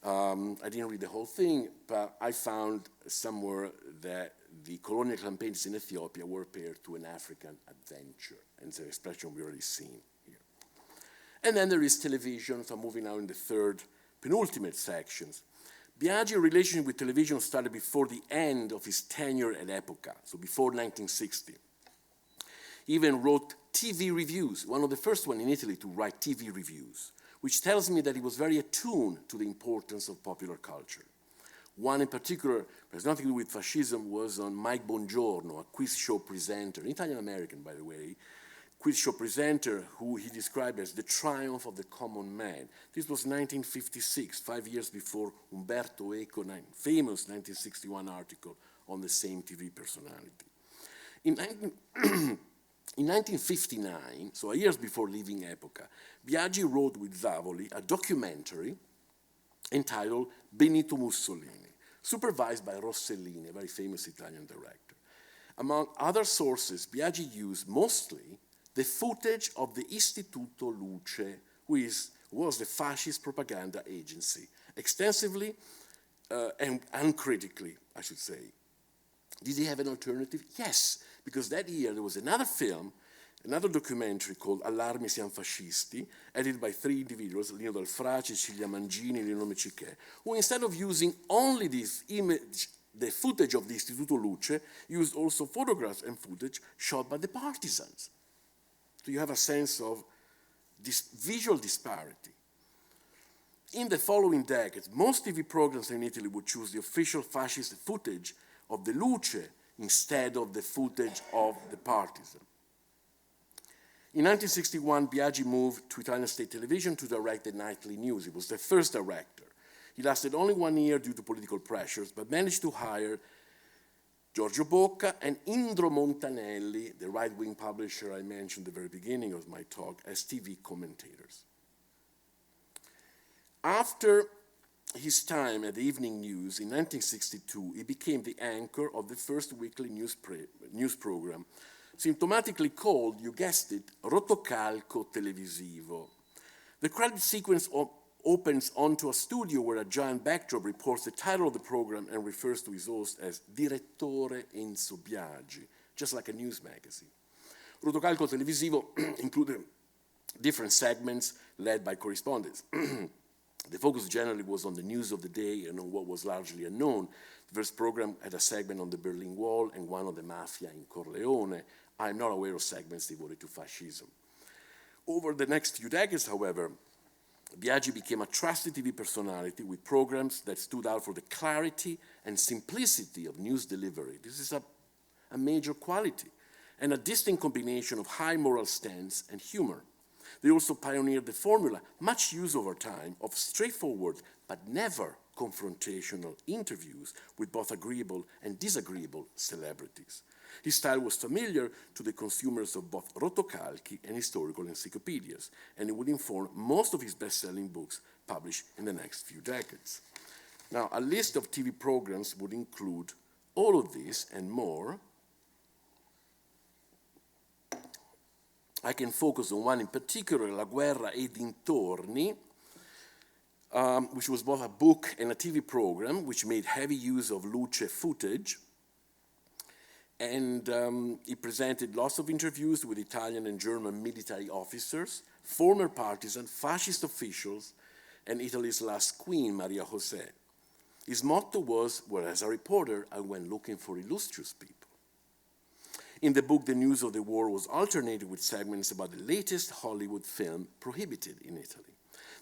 I didn't read the whole thing, but I found somewhere that the colonial campaigns in Ethiopia were paired to an African adventure, and it's an expression we already seen here. And then there is television, so I'm moving now in the third, penultimate sections. Biagi's relationship with television started before the end of his tenure at Epoca, so before 1960. He even wrote TV reviews, one of the first ones in Italy to write TV reviews, which tells me that he was very attuned to the importance of popular culture. One in particular, that has nothing to do with fascism, was on Mike Bongiorno, a quiz show presenter, an Italian-American, by the way, quiz show presenter who he described as the triumph of the common man. This was 1956, 5 years before Umberto Eco's famous 1961 article on the same TV personality. In 1959, so years before leaving Epoca, Biagi wrote with Zavoli a documentary entitled Benito Mussolini, supervised by Rossellini, a very famous Italian director. Among other sources, Biagi used mostly the footage of the Istituto Luce, who was the fascist propaganda agency, extensively and uncritically, I should say. Did he have an alternative? Yes, because that year there was another film, another documentary called Allarmi siamo fascisti, edited by 3 individuals, Lino Dal Fra, Cecilia Mangini, Lino Meciche, who instead of using only this image, the footage of the Istituto Luce, used also photographs and footage shot by the partisans. So you have a sense of this visual disparity. In the following decades, most TV programs in Italy would choose the official fascist footage of the Luce instead of the footage of the partisan. In 1961, Biagi moved to Italian state television to direct the nightly news. He was the first director. He lasted only 1 year due to political pressures, but managed to hire Giorgio Bocca and Indro Montanelli, the right-wing publisher I mentioned at the very beginning of my talk, as TV commentators. After his time at the Evening News in 1962, he became the anchor of the first weekly news program, symptomatically called, you guessed it, rotocalco televisivo. The credit sequence opens onto a studio where a giant backdrop reports the title of the program and refers to his host as Direttore Enzo Biagi, just like a news magazine. Rotocalco televisivo included different segments led by correspondents. The focus generally was on the news of the day and on what was largely unknown. The first program had a segment on the Berlin Wall and one on the mafia in Corleone. I'm not aware of segments devoted to fascism. Over the next few decades, however, Biagi became a trusted TV personality with programs that stood out for the clarity and simplicity of news delivery. This is a major quality, and a distinct combination of high moral stance and humor. They also pioneered the formula, much used over time, of straightforward but never confrontational interviews with both agreeable and disagreeable celebrities. His style was familiar to the consumers of both rotocalchi and historical encyclopedias, and it would inform most of his best-selling books published in the next few decades. Now, a list of TV programs would include all of this and more. I can focus on one in particular, La Guerra e Dintorni, which was both a book and a TV program, which made heavy use of luce footage. And it presented lots of interviews with Italian and German military officers, former partisans, fascist officials, and Italy's last queen, Maria José. His motto was, well, as a reporter, I went looking for illustrious people. In the book, the news of the war was alternated with segments about the latest Hollywood film prohibited in Italy.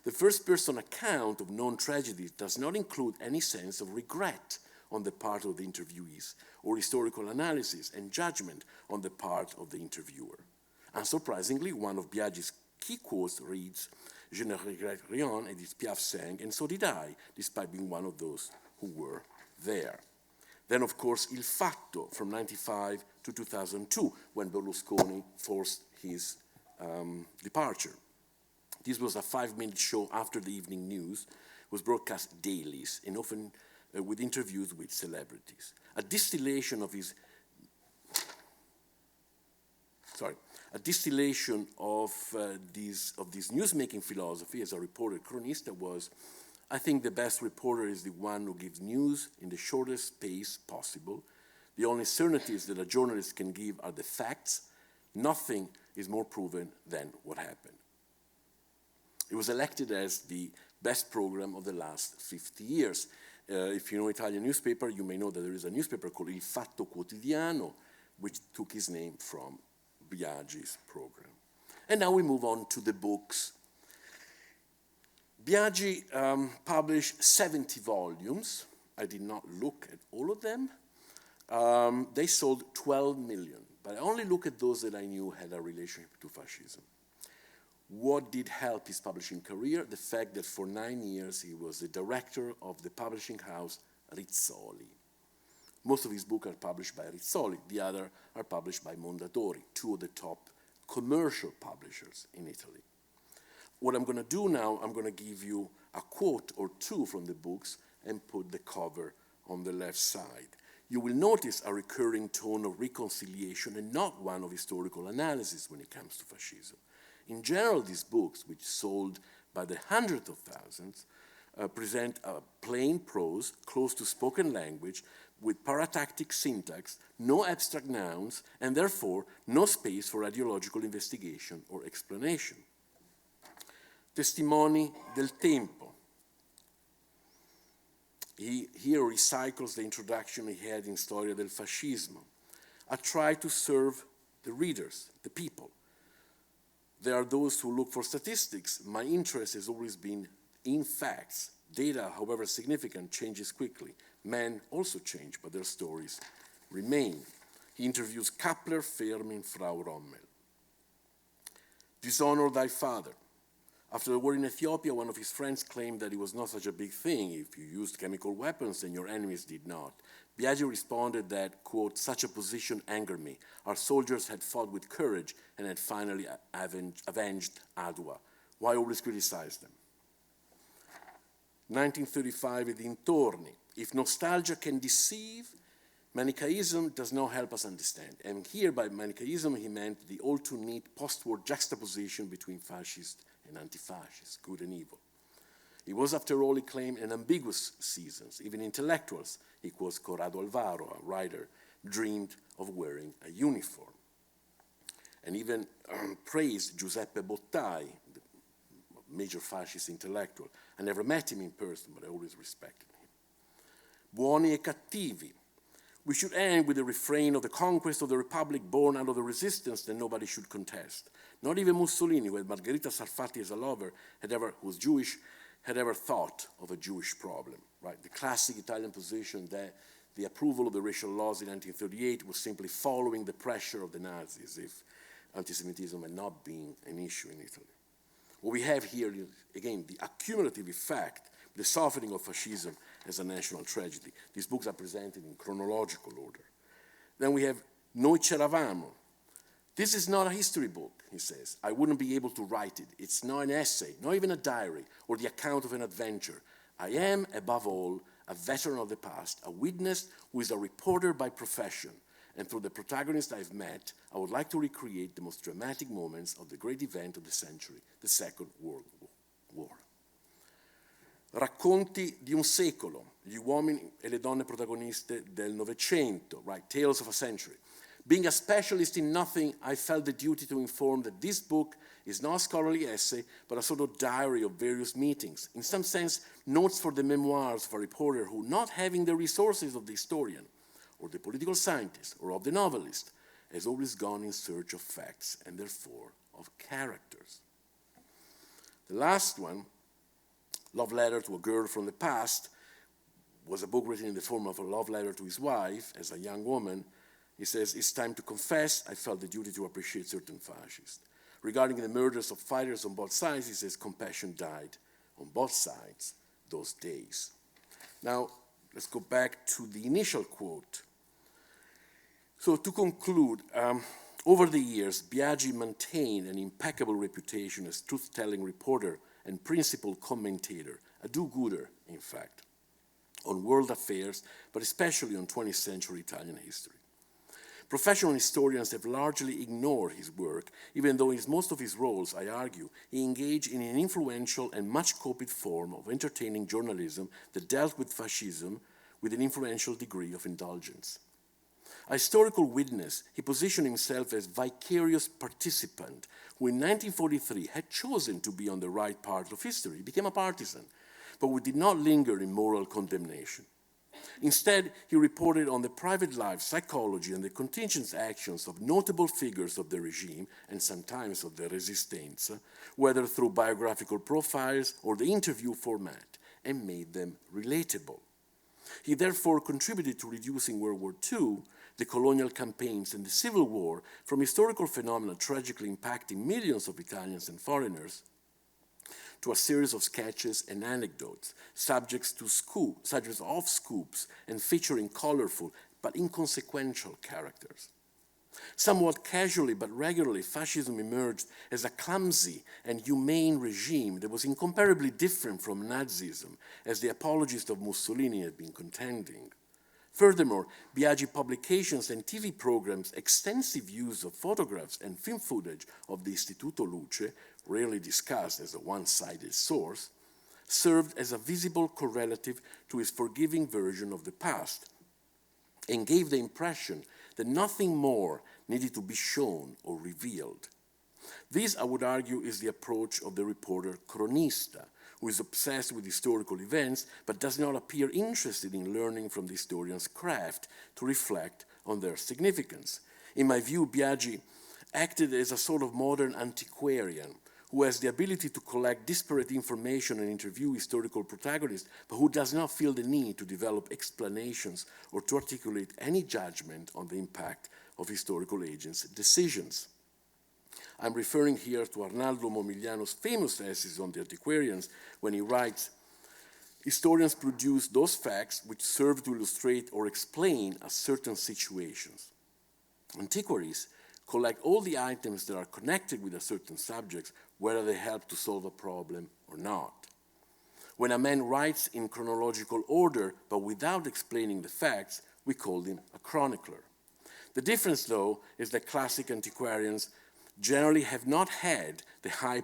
The first-person account of known tragedies does not include any sense of regret on the part of the interviewees or historical analysis and judgment on the part of the interviewer. Unsurprisingly, one of Biagi's key quotes reads, "Je ne regrette rien," Edith Piaf sang, and so did I, despite being one of those who were there. Then, of course, Il Fatto from 1995 to 2002, when Berlusconi forced his departure. This was a 5-minute show after the Evening News, was broadcast dailies and often with interviews with celebrities. A distillation of this newsmaking philosophy as a reporter chronista was, I think the best reporter is the one who gives news in the shortest space possible. The only certainties that a journalist can give are the facts. Nothing is more proven than what happened. It was elected as the best program of the last 50 years. If you know Italian newspaper, you may know that there is a newspaper called Il Fatto Quotidiano, which took his name from Biagi's program. And now we move on to the books. Biagi published 70 volumes. I did not look at all of them. They sold 12 million, but I only look at those that I knew had a relationship to fascism. What did help his publishing career? The fact that for 9 years he was the director of the publishing house Rizzoli. Most of his books are published by Rizzoli. The other are published by Mondadori, two of the top commercial publishers in Italy. What I'm going to do now, I'm going to give you a quote or two from the books and put the cover on the left side. You will notice a recurring tone of reconciliation and not one of historical analysis when it comes to fascism. In general, these books, which sold by the hundreds of thousands, present a plain prose, close to spoken language, with paratactic syntax, no abstract nouns, and therefore no space for ideological investigation or explanation. Testimoni del tempo. He here recycles the introduction he had in Storia del Fascismo. I try to serve the readers, the people. There are those who look for statistics. My interest has always been in facts. Data, however significant, changes quickly. Men also change, but their stories remain. He interviews Kappler, Fermi, Frau Rommel. Dishonor thy father. After the war in Ethiopia, one of his friends claimed that it was not such a big thing if you used chemical weapons and your enemies did not. Biagi responded that, quote, such a position angered me. Our soldiers had fought with courage and had finally avenged Adwa. Why always criticize them? 1935 e dintorni. If nostalgia can deceive, Manichaeism does not help us understand. And here by Manichaeism he meant the all too neat post-war juxtaposition between fascist and anti-fascist, good and evil. It was, after all, he claimed, an ambiguous season. Even intellectuals, he quotes Corrado Alvaro, a writer, dreamed of wearing a uniform. And even praised Giuseppe Bottai, the major fascist intellectual. I never met him in person, but I always respected him. Buoni e cattivi. We should end with the refrain of the conquest of the Republic born out of the resistance that nobody should contest. Not even Mussolini, who had Margherita Sarfatti as a lover, who was Jewish, had ever thought of a Jewish problem, right? The classic Italian position that the approval of the racial laws in 1938 was simply following the pressure of the Nazis if anti-Semitism had not been an issue in Italy. What we have here is, again, the accumulative effect, the softening of fascism as a national tragedy. These books are presented in chronological order. Then we have Noi c'eravamo. This is not a history book, he says. I wouldn't be able to write it. It's not an essay, not even a diary, or the account of an adventure. I am, above all, a veteran of the past, a witness who is a reporter by profession. And through the protagonists I've met, I would like to recreate the most dramatic moments of the great event of the century, the Second World War. Racconti di un secolo, gli uomini e le donne protagoniste del Novecento, right? Tales of a century. Being a specialist in nothing, I felt the duty to inform that this book is not a scholarly essay, but a sort of diary of various meetings. In some sense, notes for the memoirs of a reporter who, not having the resources of the historian, or the political scientist, or of the novelist, has always gone in search of facts, and therefore of characters. The last one, Love Letter to a Girl from the Past, was a book written in the form of a love letter to his wife as a young woman. He says, it's time to confess, I felt the duty to appreciate certain fascists. Regarding the murders of fighters on both sides, he says, compassion died on both sides those days. Now, let's go back to the initial quote. So to conclude, over the years, Biagi maintained an impeccable reputation as truth-telling reporter and principled commentator, a do-gooder, in fact, on world affairs, but especially on 20th century Italian history. Professional historians have largely ignored his work, even though in most of his roles, I argue, he engaged in an influential and much copied form of entertaining journalism that dealt with fascism with an influential degree of indulgence. A historical witness, he positioned himself as vicarious participant who in 1943 had chosen to be on the right part of history. He became a partisan, but who did not linger in moral condemnation. Instead, he reported on the private life, psychology, and the contingent actions of notable figures of the regime and sometimes of the Resistenza, whether through biographical profiles or the interview format, and made them relatable. He therefore contributed to reducing World War II, the colonial campaigns, and the Civil War from historical phenomena tragically impacting millions of Italians and foreigners to a series of sketches and anecdotes, subjects of scoops and featuring colorful but inconsequential characters. Somewhat casually but regularly, fascism emerged as a clumsy and humane regime that was incomparably different from Nazism, as the apologists of Mussolini had been contending. Furthermore, Biagi publications and TV programs' extensive use of photographs and film footage of the Istituto Luce, rarely discussed as a one-sided source, served as a visible correlative to his forgiving version of the past, and gave the impression that nothing more needed to be shown or revealed. This, I would argue, is the approach of the reporter cronista, who is obsessed with historical events but does not appear interested in learning from the historian's craft to reflect on their significance. In my view, Biagi acted as a sort of modern antiquarian who has the ability to collect disparate information and interview historical protagonists, but who does not feel the need to develop explanations or to articulate any judgment on the impact of historical agents' decisions. I'm referring here to Arnaldo Momigliano's famous essays on the antiquarians when he writes, historians produce those facts which serve to illustrate or explain a certain situations. Antiquaries collect all the items that are connected with a certain subject, whether they help to solve a problem or not. When a man writes in chronological order, but without explaining the facts, we call him a chronicler. The difference, though, is that classic antiquarians generally have not had the high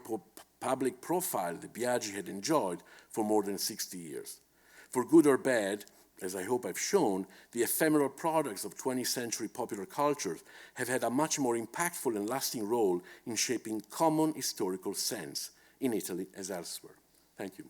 public profile that Biagi had enjoyed for more than 60 years. For good or bad, as I hope I've shown, the ephemeral products of 20th century popular culture have had a much more impactful and lasting role in shaping common historical sense in Italy as elsewhere. Thank you.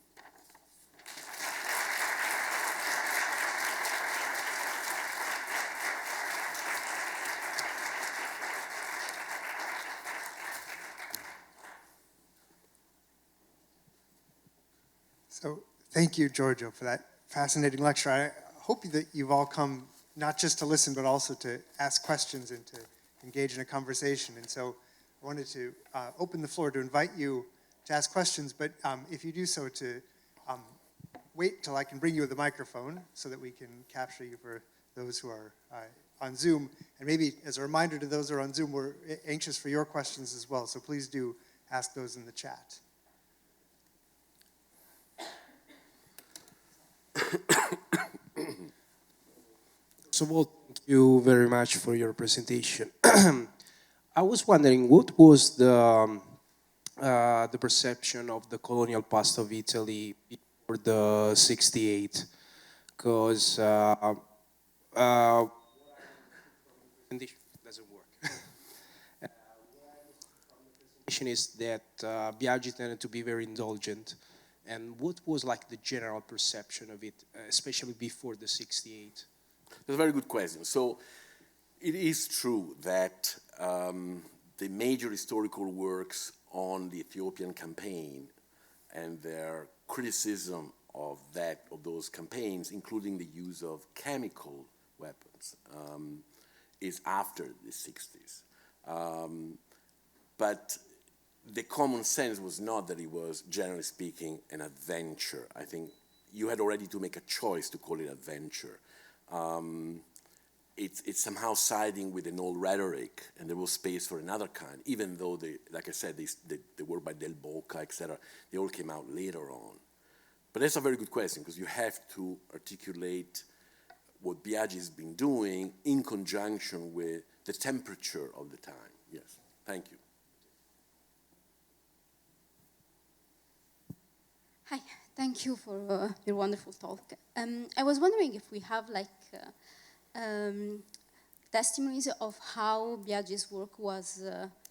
So thank you, Giorgio, for that fascinating lecture. I hope that you've all come not just to listen, but also to ask questions and to engage in a conversation. And so I wanted to open the floor to invite you to ask questions, but if you do so, to wait till I can bring you the microphone so that we can capture you for those who are on Zoom. And maybe as a reminder to those who are on Zoom, we're anxious for your questions as well, so please do ask those in the chat. First of all, thank you very much for your presentation. I was wondering, what was the perception of the colonial past of Italy before the 68? Because doesn't work. The is that Biagi tended to be very indulgent. And what was like the general perception of it, especially before the 68? That's a very good question. So it is true that the major historical works on the Ethiopian campaign and their criticism of those campaigns, including the use of chemical weapons, is after the 60s. But the common sense was not that it was, generally speaking, an adventure. I think you had already to make a choice to call it adventure. It's somehow siding with an old rhetoric, and there was space for another kind, even though, like I said, the work by Del Bocca, etc., they all came out later on. But that's a very good question, because you have to articulate what Biagi has been doing in conjunction with the temperature of the time. Yes, thank you. Hi, thank you for your wonderful talk. I was wondering if we have testimonies of how Biagi's work was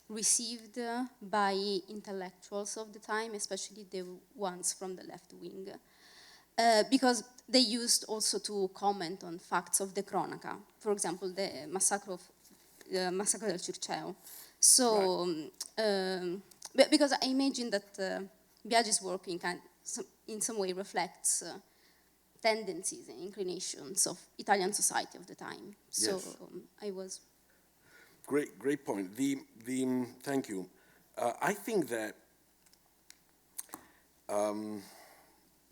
received by intellectuals of the time, especially the ones from the left wing, because they used also to comment on facts of the cronaca, for example, the massacre del Circeo. So, right. Because I imagine that Biagi's work in some way reflects tendencies and inclinations of Italian society of the time. So yes. I was... Great point. Thank you. I think that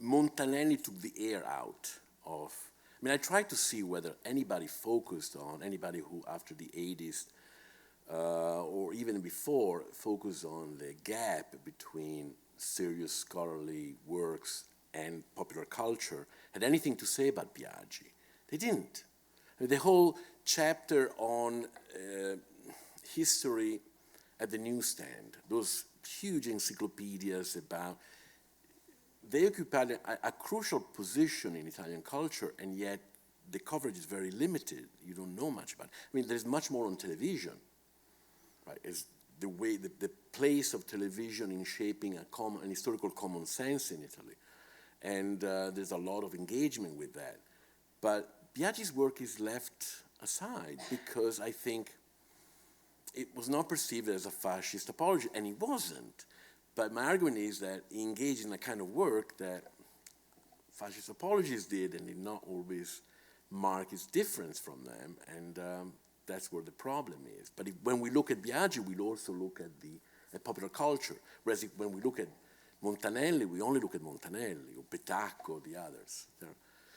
Montanelli took the air out of... I mean, I tried to see whether anybody who after the 80s or even before focused on the gap between serious scholarly works and popular culture had anything to say about Biagi. They didn't. I mean, the whole chapter on history at the newsstand, those huge encyclopedias about, they occupied a crucial position in Italian culture, and yet the coverage is very limited. You don't know much about it. I mean, there's much more on television, right? The way, the place of television in shaping an historical common sense in Italy. And there's a lot of engagement with that. But Biagi's work is left aside because I think it was not perceived as a fascist apology, and it wasn't. But my argument is that he engaged in a kind of work that fascist apologists did and did not always mark his difference from them. And that's where the problem is. But when we look at Biagi, we'll also look at popular culture. Whereas when we look at Montanelli, we only look at Montanelli, or Petacco, the others.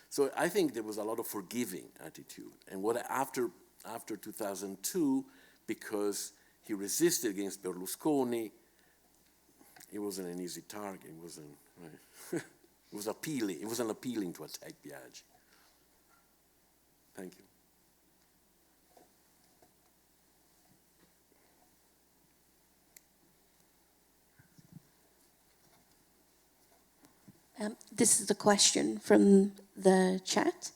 So I think there was a lot of forgiving attitude. And after 2002, because he resisted against Berlusconi, it wasn't an easy target. It wasn't, right? It was appealing. It wasn't appealing to attack Biagi. Thank you. This is a question from the chat.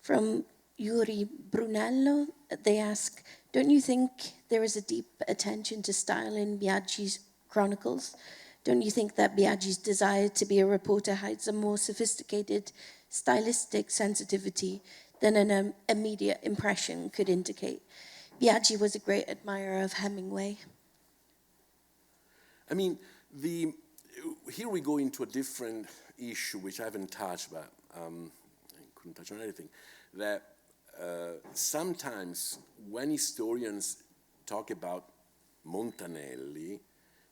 From Yuri Brunello, they ask, don't you think there is a deep attention to style in Biagi's chronicles? Don't you think that Biagi's desire to be a reporter hides a more sophisticated stylistic sensitivity than an immediate impression could indicate? Biagi was a great admirer of Hemingway. I mean, here we go into a different issue, which I haven't touched, but I couldn't touch on anything, that sometimes when historians talk about Montanelli,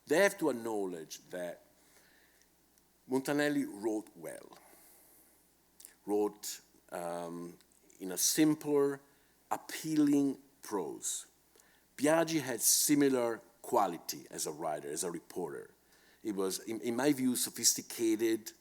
they have to acknowledge that Montanelli wrote well, wrote in a simpler, appealing prose. Biagi had similar quality as a writer, as a reporter. It was, in my view, sophisticated,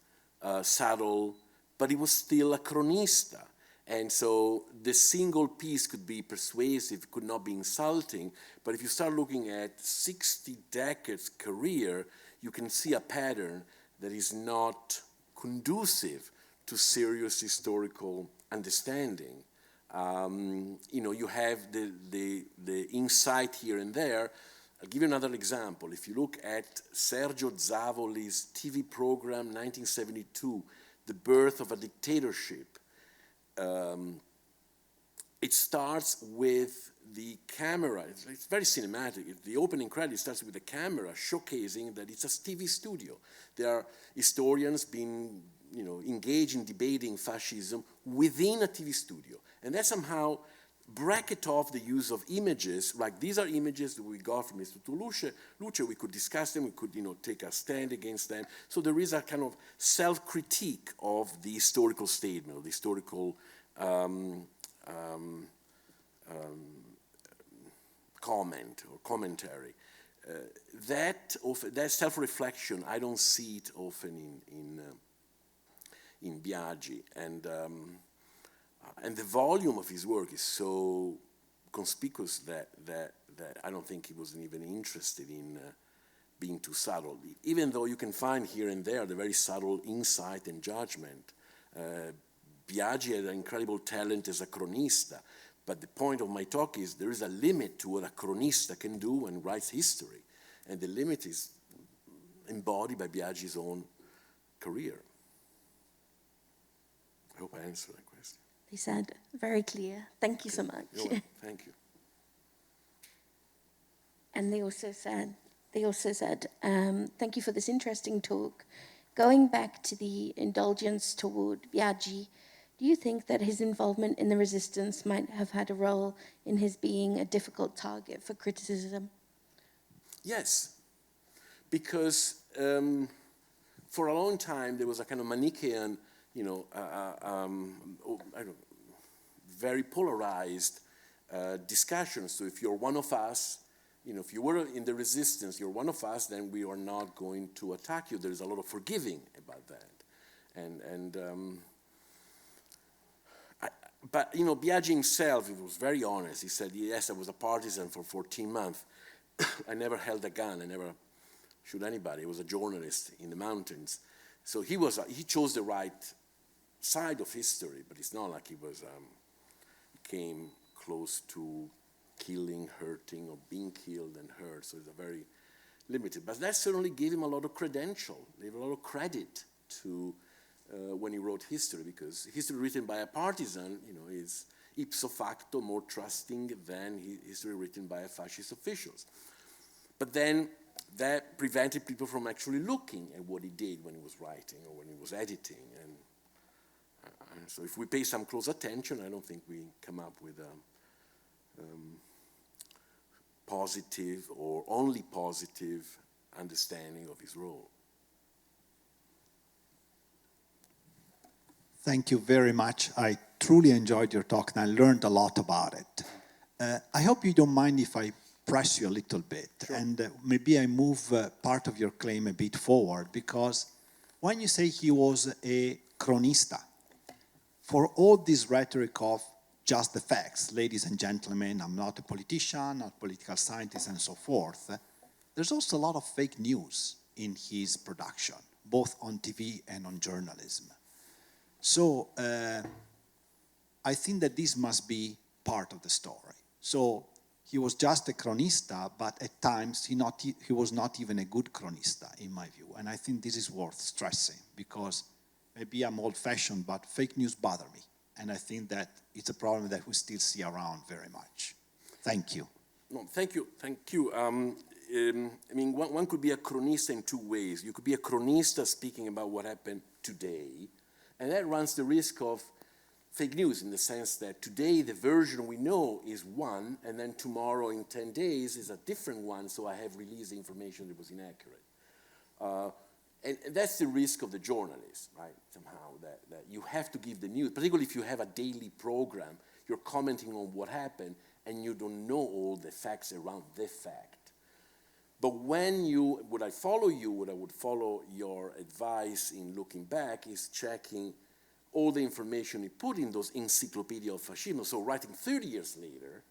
subtle, but it was still a cronista. And so the single piece could be persuasive, could not be insulting, but if you start looking at 60 decades career, you can see a pattern that is not conducive to serious historical understanding. You know, you have the insight here and there. I'll give you another example. If you look at Sergio Zavoli's TV program, 1972, The Birth of a Dictatorship, it starts with the camera. It's very cinematic. The opening credit starts with the camera showcasing that it's a TV studio. There are historians being, you know, engaged in debating fascism within a TV studio. And that somehow bracket off the use of images, like these are images that we got from Mr. Luce, we could discuss them, we could, you know, take a stand against them. So there is a kind of self-critique of the historical statement, of the historical comment or commentary. That self-reflection, I don't see it often in Biagi, and the volume of his work is so conspicuous that I don't think he wasn't even interested in being too subtle. Even though you can find here and there the very subtle insight and judgment. Biagi had an incredible talent as a cronista, but the point of my talk is there is a limit to what a cronista can do when writes history, and the limit is embodied by Biagi's own career. I hope I answered that question. They said, very clear. Thank you so much. You're welcome. Thank you. And they also said, thank you for this interesting talk. Going back to the indulgence toward Biagi, do you think that his involvement in the resistance might have had a role in his being a difficult target for criticism? Yes, because for a long time there was a kind of Manichaean, you know, very polarized discussion. So if you're one of us, you know, if you were in the resistance, you're one of us, then we are not going to attack you. There's a lot of forgiving about that. But, you know, Biagi himself, he was very honest. He said, yes, I was a partisan for 14 months. I never held a gun. I never shoot anybody. I was a journalist in the mountains. So he chose the right side of history, but it's not like he came close to killing, hurting, or being killed and hurt. So it's a very limited. But that certainly gave him a lot of credential, gave a lot of credit to when he wrote history, because history written by a partisan, you know, is ipso facto more trusting than history written by fascist officials. But then that prevented people from actually looking at what he did when he was writing or when he was editing. And so if we pay some close attention, I don't think we come up with a positive or only positive understanding of his role. Thank you very much. I truly enjoyed your talk and I learned a lot about it. I hope you don't mind if I press you a little bit, and maybe I move part of your claim a bit forward, because when you say he was a cronista, for all this rhetoric of just the facts, ladies and gentlemen, I'm not a politician, not a political scientist, and so forth, there's also a lot of fake news in his production, both on TV and on journalism. So I think that this must be part of the story. So he was just a cronista, but at times he was not even a good cronista, in my view. And I think this is worth stressing, because maybe I'm old-fashioned, but fake news bother me. And I think that it's a problem that we still see around very much. Thank you. No, thank you. I mean, one could be a cronista in two ways. You could be a cronista speaking about what happened today, and that runs the risk of fake news, in the sense that today the version we know is one, and then tomorrow in 10 days is a different one, so I have released the information that was inaccurate. And that's the risk of the journalist, right, somehow, that you have to give the news, particularly if you have a daily program, you're commenting on what happened, and you don't know all the facts around the fact. But would I would follow your advice in looking back, is checking all the information he put in those Encyclopedia of Fascism, so writing 30 years later,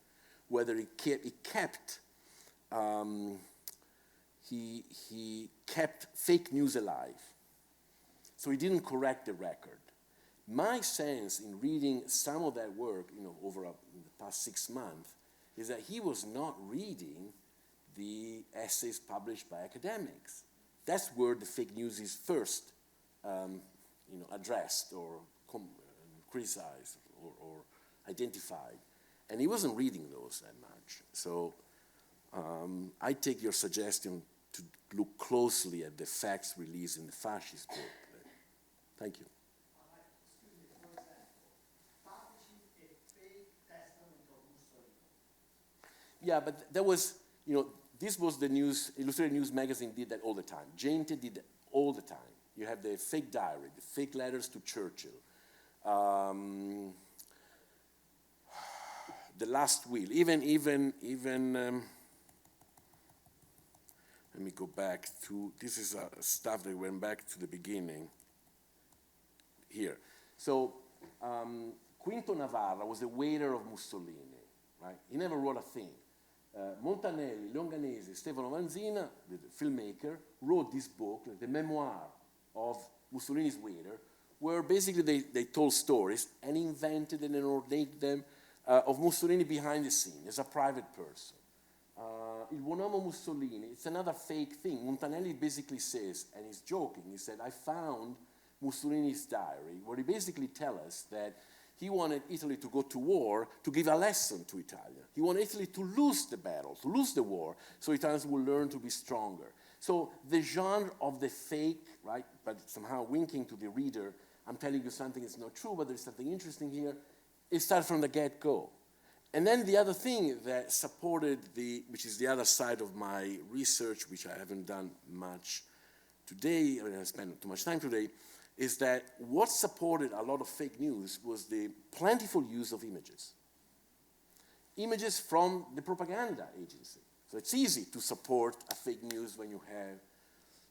whether he kept fake news alive. So he didn't correct the record. My sense in reading some of that work, over the past 6 months, is that he was not reading the essays published by academics. That's where the fake news is first addressed or criticized or identified. And he wasn't reading those that much. So I take your suggestion to look closely at the facts released in the fascist book. Thank you. Yeah, but that was, this was the news, Illustrated News magazine did that all the time. Gente did that all the time. You have the fake diary, the fake letters to Churchill. The last will, even let me go back to, this is stuff that went back to the beginning here. So, Quinto Navarra was the waiter of Mussolini, right? He never wrote a thing. Montanelli, Longanesi, Stefano Vanzina, the filmmaker, wrote this book, the memoir of Mussolini's waiter, where basically they told stories and invented and ordained them of Mussolini behind the scene as a private person. Il buon uomo Mussolini, it's another fake thing. Montanelli basically says, and he's joking, he said, I found Mussolini's diary, where he basically tells us that he wanted Italy to go to war to give a lesson to Italia. He wanted Italy to lose the battle, to lose the war, so Italians will learn to be stronger. So the genre of the fake, right, but somehow winking to the reader, I'm telling you something that's not true, but there's something interesting here, it started from the get-go. And then the other thing that supported which is the other side of my research, which I haven't done much today, I spent too much time today, is that what supported a lot of fake news was the plentiful use of images. Images from the propaganda agency. So it's easy to support a fake news when you have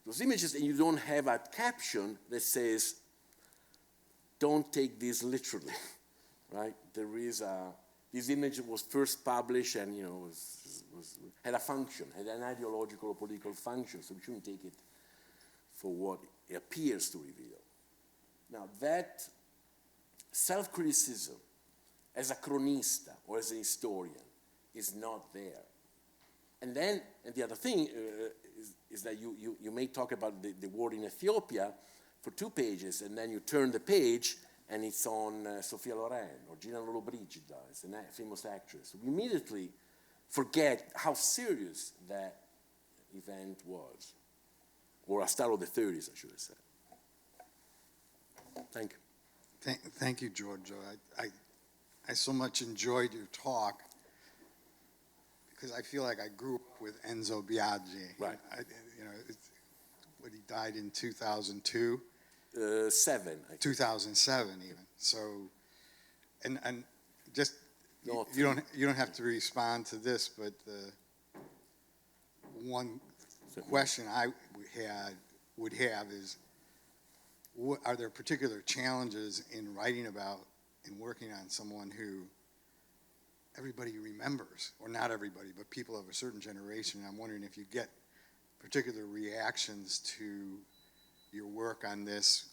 those images and you don't have a caption that says, don't take this literally, right? There is this image was first published and, had a function, had an ideological or political function, so we shouldn't take it for what it appears to reveal. Now, that self-criticism as a chronista or as a historian is not there. And then, the other thing is that you may talk about the war in Ethiopia for 2 pages, and then you turn the page, and it's on Sofia Loren or Gina Lollobrigida, it's a famous actress. We immediately forget how serious that event was, or a start of the 30s, I should have said. Thank you. Thank you, Giorgio. I so much enjoyed your talk because I feel like I grew up with Enzo Biagi. Right. He died in 2002. 7. I think. 2007, even. So, and just No, you don't have to respond to this, but one question I would have is, are there particular challenges in writing about and working on someone who everybody remembers, or not everybody, but people of a certain generation? I'm wondering if you get particular reactions to your work on this,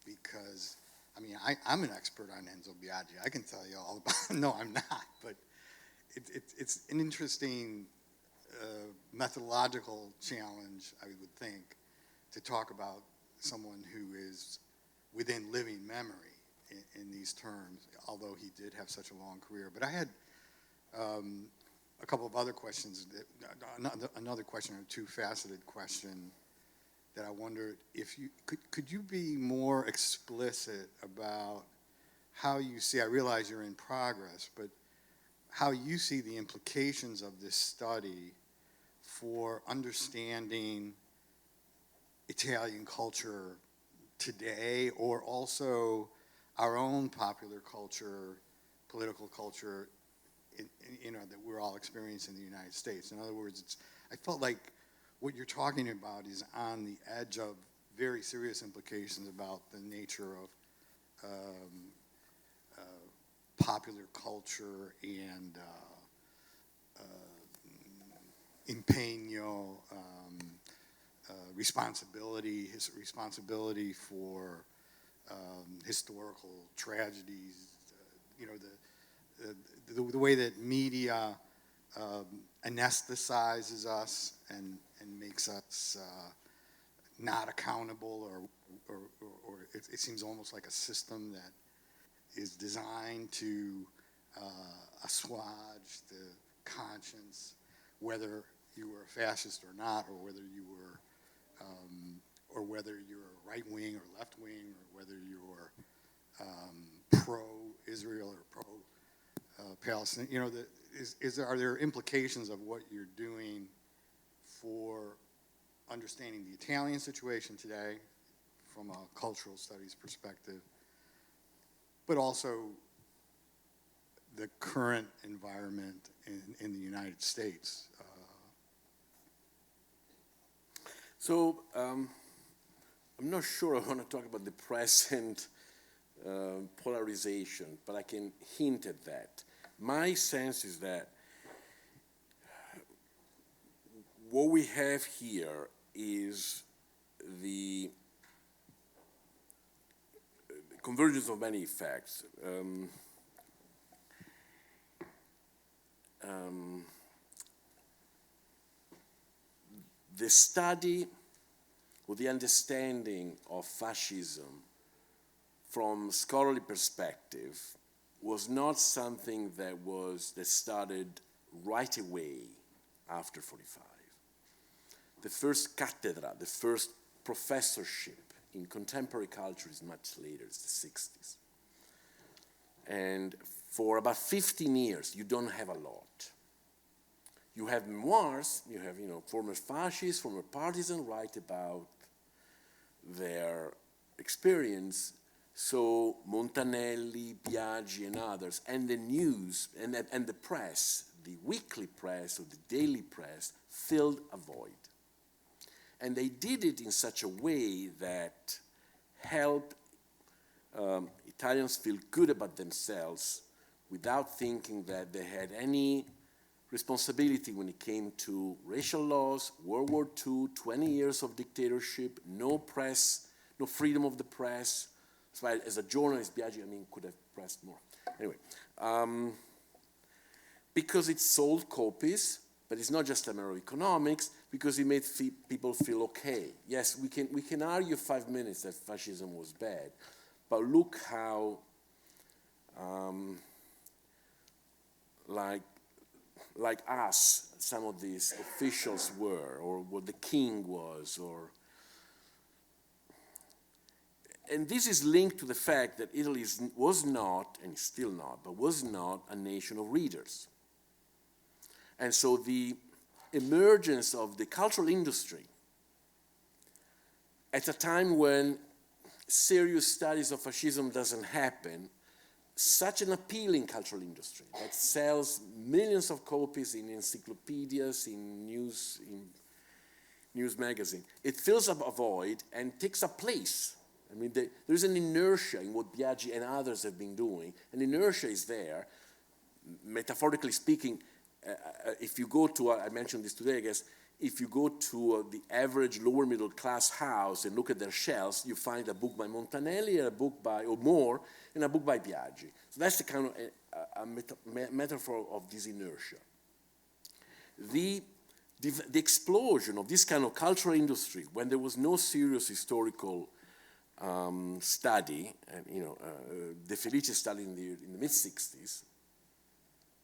because, I mean, I'm an expert on Enzo Biagi. I can tell you all about it. No, I'm not, but it's an interesting methodological challenge, I would think, to talk about someone who is within living memory in these terms, although he did have such a long career. But I had a couple of other questions, another question, a two-faceted question, that I wondered if you, could you be more explicit about how you see, I realize you're in progress, but how you see the implications of this study for understanding Italian culture today, or also our own popular culture, political culture, that we're all experiencing in the United States. In other words, I felt like what you're talking about is on the edge of very serious implications about the nature of popular culture and impeño, responsibility for historical tragedies, the way that media anesthetizes us and makes us not accountable, or it seems almost like a system that is designed to assuage the conscience, whether you were a fascist or not, or whether you were right wing or left wing, or whether you were pro-Israel or pro-Palestine. Are there implications of what you're doing for understanding the Italian situation today from a cultural studies perspective, but also the current environment in the United States? So I'm not sure I want to talk about the present polarization, but I can hint at that. My sense is that what we have here is the convergence of many effects. The study or the understanding of fascism from scholarly perspective was not something that started right away after 45. The first cathedra, the first professorship in contemporary culture is much later, it's the 60s. And for about 15 years, you don't have a lot. You have memoirs, you have, former fascists, former partisans write about their experience. So Montanelli, Biagi, and others, and the news, and the press, the weekly press or the daily press, filled a void. And they did it in such a way that helped Italians feel good about themselves without thinking that they had any responsibility when it came to racial laws, World War II, 20 years of dictatorship, no press, no freedom of the press. That's why, as a journalist, Biagi, could have pressed more. Anyway, because it sold copies, but it's not just a matter of economics, because it made people feel okay. Yes, we can argue 5 minutes that fascism was bad, but look how, like us, some of these officials were, or what the king was, and this is linked to the fact that Italy was not, and is still not, but was not a nation of readers. And so the emergence of the cultural industry at a time when serious studies of fascism doesn't happen, such an appealing cultural industry that sells millions of copies in encyclopedias, in news magazine. It fills up a void and takes a place. I mean, there's an inertia in what Biagi and others have been doing. An inertia is there. Metaphorically speaking, if you go to, I mentioned this today, I guess, if you go to the average lower middle class house and look at their shelves, you find a book by Montanelli, a book by, or more, and a book by Biagi. So that's the kind of metaphor of this inertia. The explosion of this kind of cultural industry, when there was no serious historical study, and De Felice studied in the mid-60s,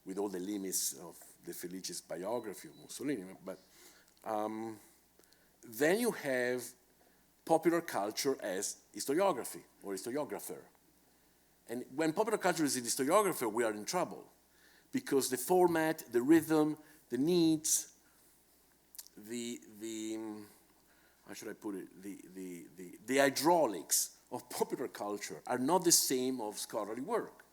with all the limits of De Felice's biography of Mussolini, but then you have popular culture as historiography or historiographer. And when popular culture is a historiographer, we are in trouble because the format, the rhythm, the needs, how should I put it, the hydraulics of popular culture are not the same of scholarly work.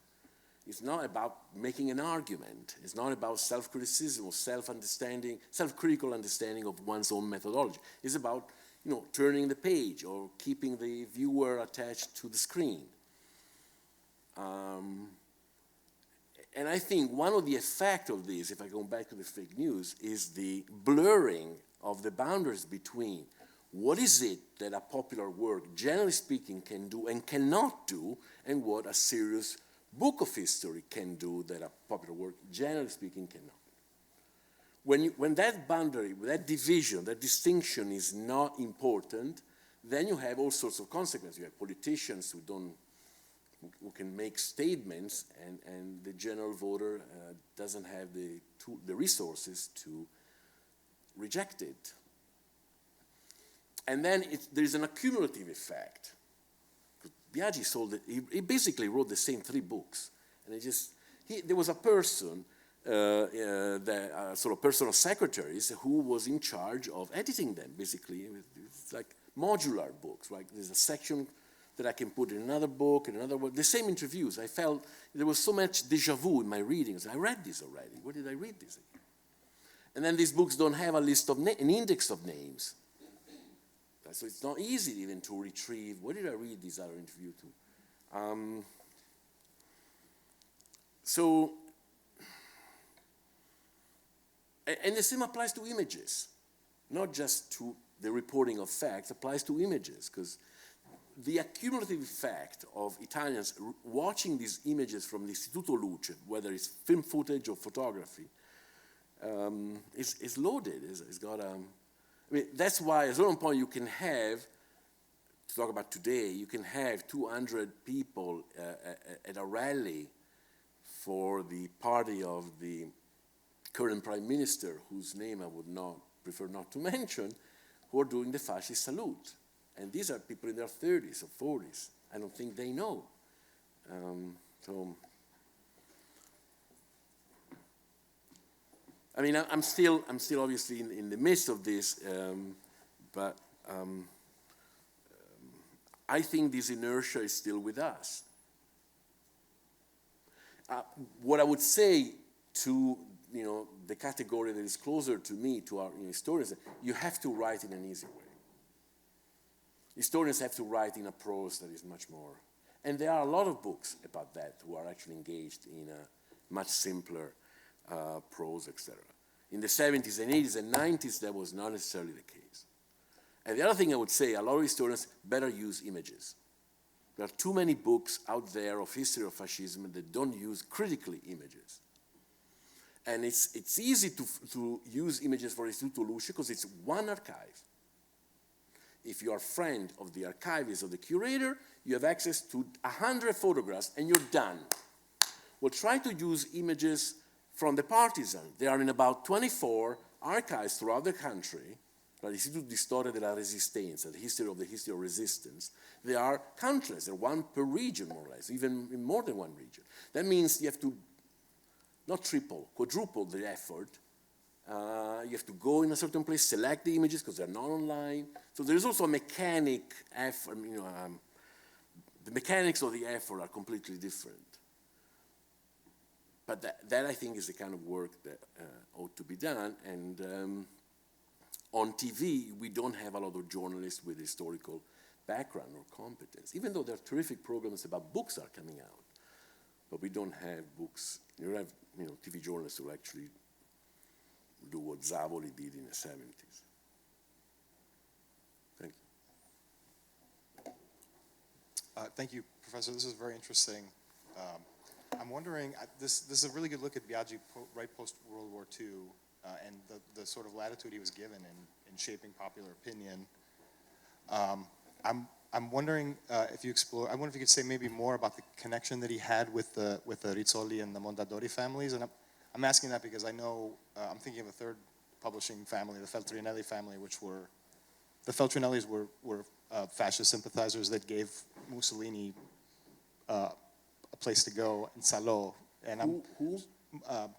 It's not about making an argument. It's not about self-criticism or self-understanding, self-critical understanding of one's own methodology. It's about, turning the page or keeping the viewer attached to the screen. And I think one of the effects of this, if I go back to the fake news, is the blurring of the boundaries between what is it that a popular work, generally speaking, can do and cannot do, and what a serious book of history can do that a popular work, generally speaking, cannot. When that boundary, that division, that distinction is not important, then you have all sorts of consequences. You have politicians who can make statements, and the general voter doesn't have the resources to reject it. And then there's an accumulative effect. Biagi he basically wrote the same 3 books. And there was a person, sort of personal secretaries, who was in charge of editing them, basically. It's like modular books, right? There's a section that I can put in another book, in another book. The same interviews. I felt there was so much déjà vu in my readings. I read this already. Where did I read this again? And then these books don't have a list of an index of names. So it's not easy even to retrieve, where did I read this other interview to? And the same applies to images, not just to the reporting of facts, applies to images, because the accumulative effect of Italians watching these images from the Istituto Luce, whether it's film footage or photography, is loaded. It's got that's why at some point you can have, to talk about today, you can have 200 people at a rally for the party of the current prime minister, whose name I would prefer not to mention, who are doing the fascist salute. And these are people in their 30s or 40s. I don't think they know. I mean, I'm still obviously in the midst of this, but I think this inertia is still with us. What I would say to the category that is closer to me, to our historians, you have to write in an easy way. Historians have to write in a prose that is much more, and there are a lot of books about that who are actually engaged in a much simpler prose, etc. In the 70s and 80s and 90s, that was not necessarily the case. And the other thing I would say, a lot of historians better use images. There are too many books out there of history of fascism that don't use critically images. And it's easy to use images for Istituto Luce because it's one archive. If you are a friend of the archivist or the curator, you have access to 100 photographs and you're done. Well, try to use images from the partisan. They are in about 24 archives throughout the country, l'Istituto di Storia della Resistenza, the history of resistance. They are countless, they're one per region more or less, even in more than one region. That means you have to not triple, quadruple the effort. You have to go in a certain place, select the images because they're not online. So there's also a mechanic effort, the mechanics of the effort are completely different. but that I think is the kind of work that ought to be done. And on TV, we don't have a lot of journalists with historical background or competence, even though there are terrific programs about books are coming out. But we don't have books. You don't have TV journalists who actually do what Zavoli did in the 70s. Thank you. Thank you, Professor. This is very interesting. I'm wondering, this is a really good look at Biagi right post-World War II and the sort of latitude he was given in shaping popular opinion. I'm wondering if you explore, I wonder if you could say maybe more about the connection that he had with the Rizzoli and the Mondadori families. And I'm asking that because I know, I'm thinking of a third publishing family, the Feltrinelli family, which were, the Feltrinellis were fascist sympathizers that gave Mussolini a place to go in Salò. And Who?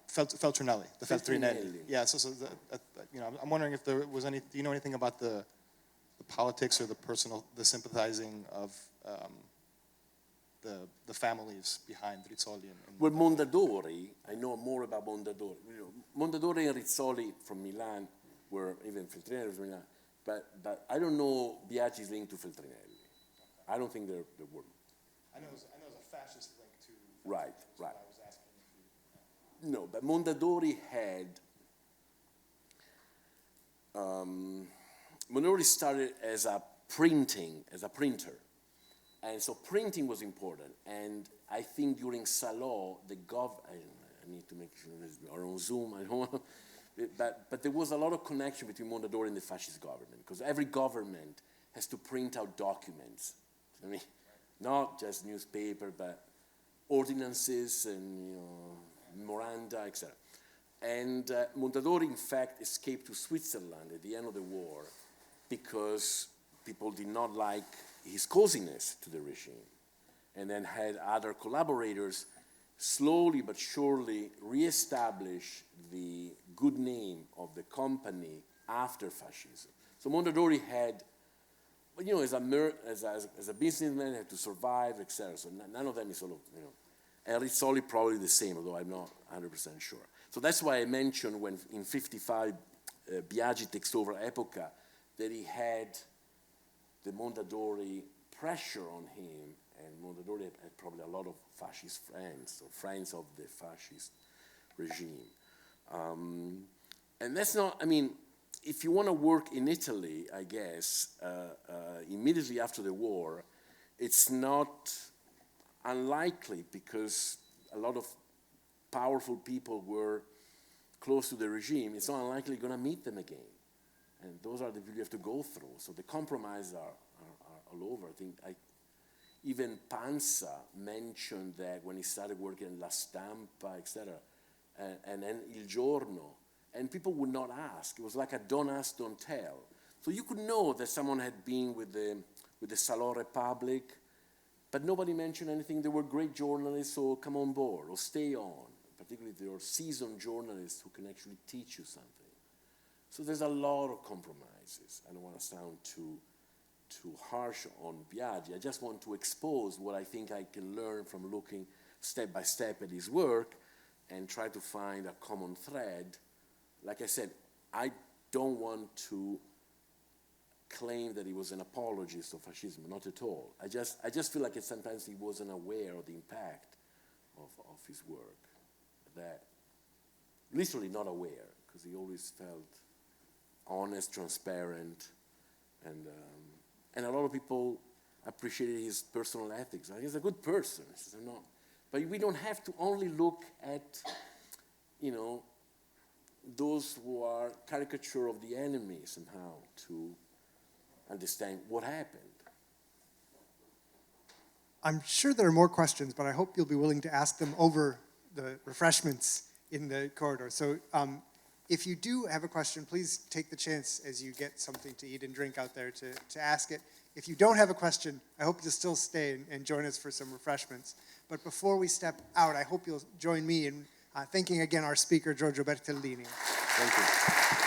Feltrinelli, the Feltrinelli. Feltrinelli. Yeah, so I'm wondering if there was any, do you know anything about the politics or the sympathizing of the families behind Rizzoli? Well, Mondadori, I know more about Mondadori. Mondadori and Rizzoli from Milan were, even Feltrinelli from Milan, but I don't know Biagi's link to Feltrinelli. I don't think there were. I know there's a fascist link to Feltrinelli. Right. I was asking if you... No, but Mondadori had, Mondadori started as a printer. And so printing was important. And I think during Salò, I need to make sure we're on Zoom, I don't want but there was a lot of connection between Mondadori and the fascist government, because every government has to print out documents. I mean, not just newspaper, but ordinances and memoranda, etc. And Mondadori, in fact, escaped to Switzerland at the end of the war because people did not like his coziness to the regime, and then had other collaborators slowly but surely reestablish the good name of the company after fascism. So Mondadori had, as a businessman, had to survive, etc. So none of them is sort of, and Rizzoli probably the same, although I'm not 100% sure. So that's why I mentioned when in 55 Biagi takes over Epoca, that he had the Mondadori pressure on him, and Mondadori had probably a lot of fascist friends, or friends of the fascist regime. And that's not, if you want to work in Italy, I guess, immediately after the war, it's not unlikely, because a lot of powerful people were close to the regime. It's not unlikely you're going to meet them again. And those are the people you have to go through. So the compromises are all over. I think even Panza mentioned that when he started working in La Stampa, etc., and then Il Giorno, and people would not ask. It was like a don't ask, don't tell. So you could know that someone had been with the Salò Republic, but nobody mentioned anything. They were great journalists, so come on board or stay on. Particularly if they are seasoned journalists who can actually teach you something. So there's a lot of compromises. I don't want to sound too harsh on Biagi. I just want to expose what I think I can learn from looking step by step at his work and try to find a common thread. Like I said, I don't want to claim that he was an apologist of fascism, not at all. I just feel like sometimes he wasn't aware of the impact of his work. That literally not aware, because he always felt honest, transparent, and a lot of people appreciated his personal ethics. He's a good person. But we don't have to only look at, those who are caricature of the enemy somehow to understand what happened. I'm sure there are more questions, but I hope you'll be willing to ask them over the refreshments in the corridor. So if you do have a question, please take the chance as you get something to eat and drink out there to ask it. If you don't have a question, I hope you'll still stay and join us for some refreshments. But before we step out, I hope you'll join me in thanking again our speaker, Giorgio Bertellini. Thank you.